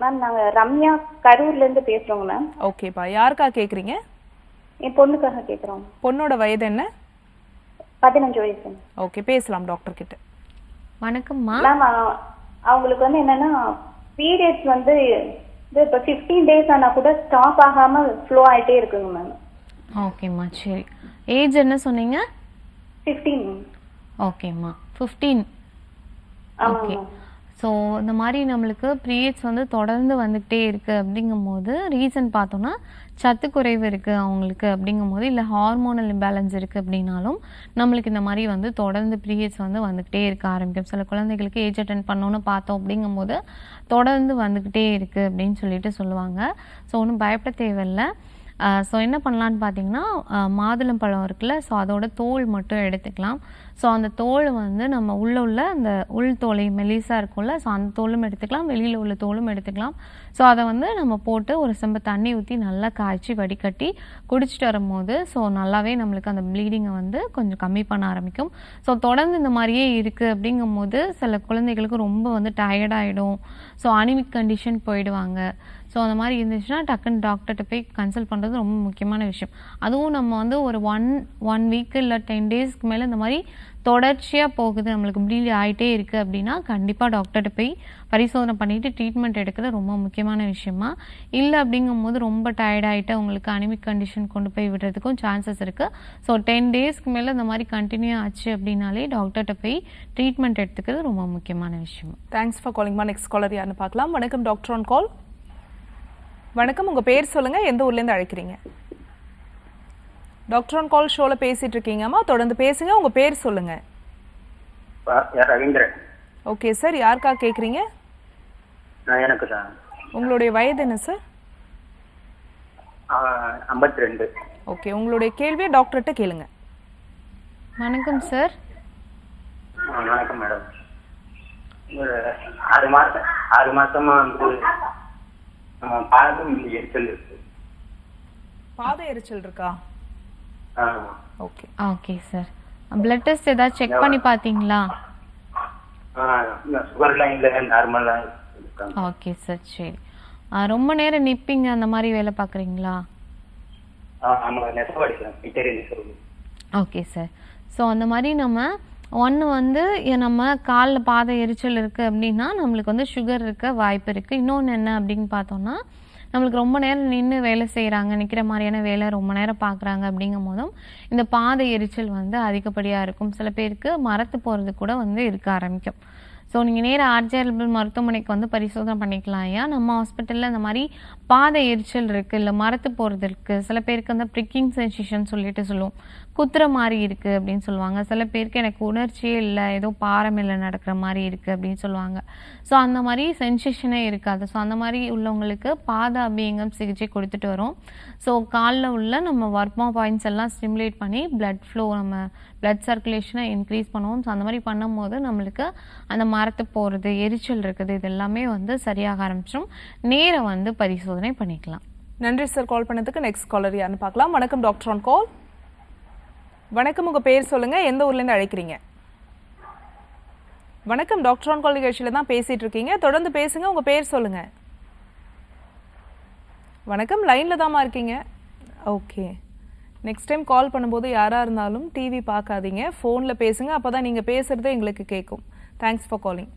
மேம் நாங்க ரம்யா கரூர்ல இருந்து பேசுறோங்க மேம். ஓகேப்பா, யாருக்கா கேக்குறீங்க? என் பொண்ணுக்காக கேக்குறோம். பொண்ணோட வயது என்ன? 15 வயசு. ஓகே, பேசலாம் டாக்டர் கிட்ட. வணக்கம்மா. மேம் அவங்களுக்கு வந்து என்னன்னா பீரியட்ஸ் வந்து இப்போ 15 டேஸ் ஆனா கூட ஸ்டாப் ஆகாம ஃப்ளோ ஆயிட்டே இருக்குங்க மேம். ஓகேம்மா, சரி. ஏஜ் என்ன சொன்னீங்க? 15. ஓகேம்மா, 15. ஓகே. ஸோ இந்த மாதிரி நம்மளுக்கு பீரியட்ஸ் வந்து தொடர்ந்து வந்துக்கிட்டே இருக்குது அப்படிங்கும்போது ரீசன் பார்த்தோன்னா சத்து குறைவு இருக்குது அவங்களுக்கு அப்படிங்கும்போது, இல்லை ஹார்மோனல் இம்பேலன்ஸ் இருக்குது அப்படின்னாலும் நம்மளுக்கு இந்த மாதிரி வந்து தொடர்ந்து பீரியட்ஸ் வந்து வந்துக்கிட்டே இருக்க ஆரம்பிக்கும். சில குழந்தைகளுக்கு ஏஜ் அட்டென்ட் பண்ணோன்னு பார்த்தோம் அப்படிங்கும்போது தொடர்ந்து வந்துக்கிட்டே இருக்குது அப்படின்னு சொல்லிட்டு சொல்லுவாங்க. ஸோ ஒன்றும் பயப்பட தேவையில்லை. ஸோ என்ன பண்ணலான்னு பார்த்தீங்கன்னா மாதுளம்பழம் இருக்குல்ல, ஸோ அதோட தோல் மட்டும் எடுத்துக்கலாம். ஸோ அந்த தோல் வந்து நம்ம உள்ள அந்த உள் தோலை மெலிசாக இருக்கும்ல, ஸோ அந்த தோலும் எடுத்துக்கலாம், வெளியில் உள்ள தோலும் எடுத்துக்கலாம். ஸோ அதை வந்து நம்ம போட்டு ஒரு செம்பு தண்ணி ஊற்றி நல்லா காய்ச்சி வடிகட்டி குடிச்சிட்டு வரும்போது ஸோ நல்லாவே நம்மளுக்கு அந்த ப்ளீடிங்கை வந்து கொஞ்சம் கம்மி பண்ண ஆரம்பிக்கும். ஸோ தொடர்ந்து இந்த மாதிரியே இருக்குது அப்படிங்கும்போது சில குழந்தைகளுக்கு ரொம்ப வந்து டயர்டாகிடும். ஸோ அனிமிக் கண்டிஷன் போயிடுவாங்க. ஸோ ஸோ அந்த மாதிரி இருந்துச்சுன்னா டக்குன்னு டாக்டர்கிட்ட போய் கன்சல்ட் பண்ணுறது ரொம்ப முக்கியமான விஷயம். அதுவும் நம்ம வந்து ஒரு ஒன் வீக்கு இல்லை 10 டேஸ்க்கு மேலே இந்த மாதிரி தொடர்ச்சியாக போகுது, நம்மளுக்கு ப்ளீட் ஆகிட்டே இருக்குது அப்படின்னா கண்டிப்பாக டாக்டர்கிட்ட போய் பரிசோதனை பண்ணிவிட்டு ட்ரீட்மெண்ட் எடுக்கிறது ரொம்ப முக்கியமான விஷயமா. இல்லை அப்படிங்கும்போது ரொம்ப டயர்டாகிட்டு உங்களுக்கு அனிமிக் கண்டிஷன் கொண்டு போய் விடுறதுக்கும் சான்சஸ் இருக்குது. ஸோ 10 டேஸ்க்கு மேலே இந்த மாதிரி கண்டினியூ ஆச்சு அப்படின்னாலே டாக்டர்கிட்ட போய் ட்ரீட்மெண்ட் எடுத்துக்கிறது ரொம்ப முக்கியமான விஷயம். தேங்க்ஸ் ஃபார் காலிங்மா. நெக்ஸ்ட் காலர் யாருன்னு பார்க்கலாம். வணக்கம் டாக்டர் ஆன் கால். வணக்கம், உங்கள் பேர் சொல்லுங்கள், எந்த ஊர்லேருந்து அழைக்கிறீங்க? டாக்டர் ஆன் கால் ஷோவில் பேசிகிட்டு இருக்கீங்கம்மா, தொடர்ந்து பேசுங்க. உங்கள் பேர் சொல்லுங்கள். ரவீந்திரன். ஓகே சார், யாருக்காக கேட்குறீங்க? எனக்கு தான். உங்களுடைய வயது என்ன சார்? 52. ஓகே, உங்களுடைய கேள்வியை டாக்டர்கிட்ட கேளுங்க. வணக்கம் சார். வணக்கம் மேடம். ஒரு 6 மாசமா வந்து பாதம் எரிச்சல் இருக்கு. பாத எரிச்சல் இருக்கா? Okay okay sir. Blood test ஏதாவது செக் பண்ணி பார்த்தீங்களா? சுகர்லாம் இல்லை, நார்மலாக இருக்காங்க. ஓகே சார், சரி. ரொம்ப நேரம் நிற்பீங்க அந்த மாதிரி வேலை பார்க்குறீங்களா? ஆமாம், நெசவு அடிக்கிறேன், இட்டேரியன் நெசவு. Okay sir. ஸோ அந்த மாதிரி நம்ம வந்து நம்ம காலில் பாத எரிச்சல் இருக்குது அப்படின்னா நம்மளுக்கு வந்து சுகர் இருக்க வாய்ப்பு இருக்குது. இன்னொன்று என்ன அப்படின்னு பார்த்தோம்னா, நம்மளுக்கு ரொம்ப நேரம் நின்று வேலை செய்கிறாங்க, நிற்கிற மாதிரியான வேலை ரொம்ப நேரம் பார்க்குறாங்க அப்படிங்கும் போதும் இந்த பாத எரிச்சல் வந்து அதிகப்படியாக இருக்கும். சில பேருக்கு மரத்து போகிறது கூட வந்து இருக்க ஆரம்பிக்கும். ஸோ நீங்கள் நேராக ஆர்ஜிஆர்பிள் மருத்துவமனைக்கு வந்து பரிசோதனை பண்ணிக்கலாம். ஐயா, நம்ம ஹாஸ்பிட்டலில் இந்த மாதிரி பாத எரிச்சல் இருக்குது, இல்லை மரத்து போகிறது இருக்குது. சில பேருக்கு வந்து ப்ரிக்கிங் சென்சேஷன் சொல்லுவோம், குத்துற மாதிரி இருக்குது அப்படின்னு சொல்லுவாங்க. சில பேருக்கு எனக்கு உணர்ச்சியே இல்லை, ஏதோ பாரமில்லை நடக்கிற மாதிரி இருக்குது அப்படின்னு சொல்லுவாங்க. ஸோ அந்த மாதிரி சென்சேஷனே இருக்காது. ஸோ அந்த மாதிரி உள்ளவங்களுக்கு பாத அபியங்கம் சிகிச்சை கொடுத்துட்டு வரோம். ஸோ காலில் உள்ள நம்ம வர்மா பாயிண்ட்ஸ் எல்லாம் ஸ்டிமுலேட் பண்ணி பிளட் ஃப்ளோ, நம்ம பிளட் சர்க்குலேஷனை இன்க்ரீஸ் பண்ணுவோம். ஸோ அந்த மாதிரி பண்ணும்போது நம்மளுக்கு அந்த மரத்து போகிறது, எரிச்சல் இருக்குது, இது எல்லாமே வந்து சரியாக ஆரம்பிச்சிடும். நேரம் வந்து பரிசோதனை பண்ணிக்கலாம். நன்றி சார் கால் பண்ணதுக்கு. நெக்ஸ்ட் காலர் யாருன்னு பார்க்கலாம். வணக்கம் டாக்டர் ஆன் கால். வணக்கம், உங்கள் பேர் சொல்லுங்கள், எந்த ஊர்லேருந்து அழைக்கிறீங்க? வணக்கம், டாக்டர் ஆன் கால் நிகழ்ச்சியில் தான் பேசிகிட்டு இருக்கீங்க, தொடர்ந்து பேசுங்க. உங்கள் பேர் சொல்லுங்கள். வணக்கம், லைனில் தாம்மா இருக்கீங்க. ஓகே, நெக்ஸ்ட் டைம் கால் பண்ணும்போது யாராக இருந்தாலும் டிவி பார்க்காதீங்க, ஃபோனில் பேசுங்க, அப்போ தான் நீங்கள் பேசுகிறதே எங்களுக்கு கேட்கும். Thanks for calling.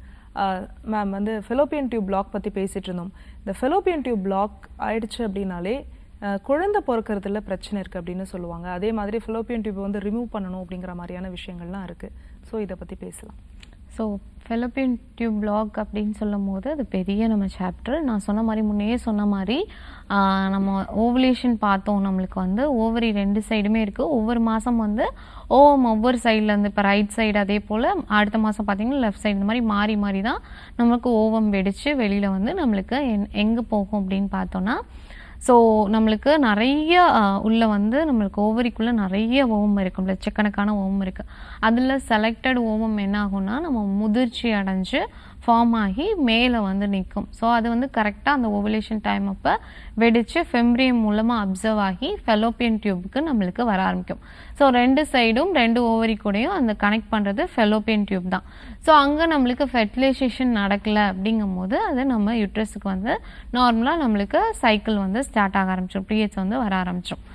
மேம், வந்து ஃபெலோப்பியன் டியூப் பிளாக் பற்றி பேசிகிட்டு இருந்தோம். இந்த ஃபெலோப்பியன் டியூப் பிளாக் ஆயிடுச்சு அப்படின்னாலே குழந்தை பிறக்கிறதுல பிரச்சனை இருக்குது அப்படின்னு சொல்லுவாங்க. அதே மாதிரி ஃபெலோப்பியன் டியூப் வந்து ரிமூவ் பண்ணணும் அப்படிங்கிற மாதிரியான விஷயங்கள்லாம் இருக்குது. ஸோ இதை பற்றி பேசலாம். ஸோ ஃபெலோப்பியன் டியூப் பிளாக் அப்படின்னு சொல்லும் போது அது பெரிய நம்ம சாப்டர். நான் சொன்ன மாதிரி முன்னையே சொன்ன மாதிரி நம்ம ஓவலேஷன் பார்த்தோம். நம்மளுக்கு வந்து ஓவரி 2 சைடுமே இருக்குது. ஒவ்வொரு மாதம் வந்து ஓவம் ஒவ்வொரு சைட்லேருந்து, இப்போ ரைட் சைடு, அதே போல் அடுத்த மாதம் பார்த்திங்கன்னா லெஃப்ட் சைடு, இந்த மாதிரி மாறி மாறி தான் நம்மளுக்கு ஓவம் வெடித்து வெளியில் வந்து நம்மளுக்கு எங்கே போகும் அப்படின்னு பார்த்தோன்னா, ஸோ நம்மளுக்கு நிறைய உள்ள வந்து நம்மளுக்கு ஓவரிக்குள்ளே நிறைய ஓவம் இருக்கும், லட்சக்கணக்கான ஓவம் இருக்குது. அதில் செலக்டட் ஓவம் என்ன ஆகும்னா நம்ம முதிர்ச்சி அடைஞ்சு ஃபார்ம் ஆகி மேலே வந்து நிற்கும். ஸோ அது வந்து கரெக்டாக அந்த ஓவலேஷன் டைம் அப்போ வெடித்து ஃபெம்ப்ரியம் மூலமாக அப்சர்வ் ஆகி ஃபெலோப்பியன் டியூபுக்கு நம்மளுக்கு வர ஆரம்பிக்கும். ஸோ 2 சைடும் 2 ஓவரி கூடயும் அந்த கனெக்ட் பண்ணுறது ஃபெலோப்பியன் டியூப் தான். ஸோ அங்கே நம்மளுக்கு ஃபெர்டிலைசேஷன் நடக்கலை அப்படிங்கும் போது அது நம்ம யூட்ரஸுக்கு வந்து நார்மலாக நம்மளுக்கு சைக்கிள் வந்து ஸ்டார்ட் ஆக ஆரம்பிச்சிடும், பீரியட்ஸ் வந்து வர ஆரம்பிச்சிடும்.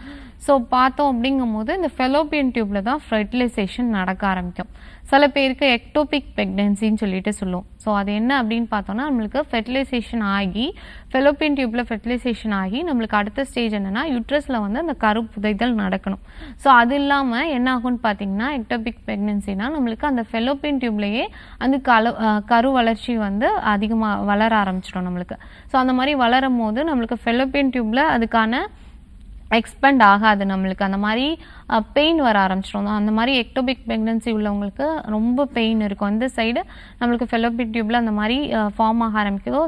ஸோ பார்த்தோம் அப்படிங்கும் போது இந்த ஃபெலோப்பியன் டியூப்பில் தான் ஃபெர்டிலைசேஷன் நடக்க ஆரம்பிக்கும். சில பேருக்கு எக்டோபிக் ப்ரெக்னென்சின்னு சொல்லிட்டு சொல்லுவோம். ஸோ அது என்ன அப்படின்னு பார்த்தோன்னா, நம்மளுக்கு ஃபெர்டிலைசேஷன் ஆகி ஃபெலோப்பியன் டியூப்பில் ஃபெர்டிலைசேஷன் ஆகி நம்மளுக்கு அடுத்த ஸ்டேஜ் என்னென்னா யூட்ரஸில் வந்து அந்த கரு புதைதல் நடக்கணும். ஸோ அது இல்லாமல் என்ன ஆகும்னு பார்த்தீங்கன்னா, எக்டோபிக் ப்ரெக்னென்சினா நம்மளுக்கு அந்த ஃபெலோப்பியன் டியூப்லேயே அந்த கரு வளர்ச்சி வந்து அதிகமாக வளர ஆரம்பிச்சிடும் நம்மளுக்கு. ஸோ அந்த மாதிரி வளரும் போது நம்மளுக்கு ஃபெலோப்பியன் டியூப்பில் அதுக்கான எக்ஸ்பெண்ட் ஆகாது, நம்மளுக்கு அந்த மாதிரி பெயின் வர ஆரம்பிச்சிடும். அந்த மாதிரி எக்டோபிக் ப்ரெக்னென்சி உள்ளவங்களுக்கு ரொம்ப பெயின் இருக்கும். அந்த சைடு நம்மளுக்கு ஃபெலோப்பியன் டியூப்பில் அந்த மாதிரி ஃபார்ம் ஆக ஆரம்பிக்குதோ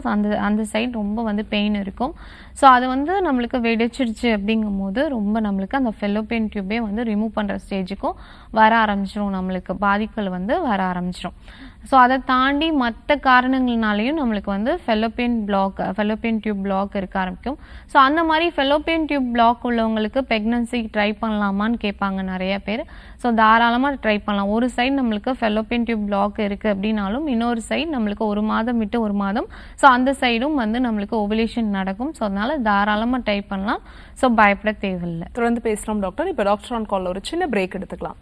அந்த சைடு ரொம்ப வந்து பெயின் இருக்கும். ஸோ அது வந்து நம்மளுக்கு வெடிச்சிடுச்சு அப்படிங்கும் போது ரொம்ப நம்மளுக்கு அந்த ஃபெலோப்பியன் டியூப்பே வந்து ரிமூவ் பண்ணுற ஸ்டேஜுக்கும் வர ஆரம்பிச்சிடும், நம்மளுக்கு பாதிப்புகள் வந்து வர ஆரம்பிச்சிடும். ஸோ அதை தாண்டி மற்ற காரணங்கள்னாலையும் நம்மளுக்கு வந்து ஃபெலோப்பியன் டியூப் பிளாக் இருக்க ஆரம்பிக்கும். ஸோ அந்த மாதிரி ஃபெலோப்பியன் டியூப் பிளாக் உள்ளவங்களுக்கு ப்ரெக்னன்சி ட்ரை பண்ணலாமான்னு கேட்பாங்க நிறைய பேர். ஸோ தாராளமாக ட்ரை பண்ணலாம். ஒரு சைடு நம்மளுக்கு ஃபெலோப்பியன் டியூப் பிளாக் இருக்குது அப்படின்னாலும் இன்னொரு சைடு நம்மளுக்கு 1 மாதம் விட்டு 1 மாதம் ஸோ அந்த சைடும் வந்து நம்மளுக்கு ஓவலேஷன் நடக்கும். ஸோ அதனால தாராளமாக ட்ரை பண்ணலாம். ஸோ பயப்பட தேவையில்லை. தொடர்ந்து பேசுகிறோம் டாக்டர். இப்போ டாக்டர் ஆன் காலில் ஒரு சின்ன பிரேக் எடுத்துக்கலாம்.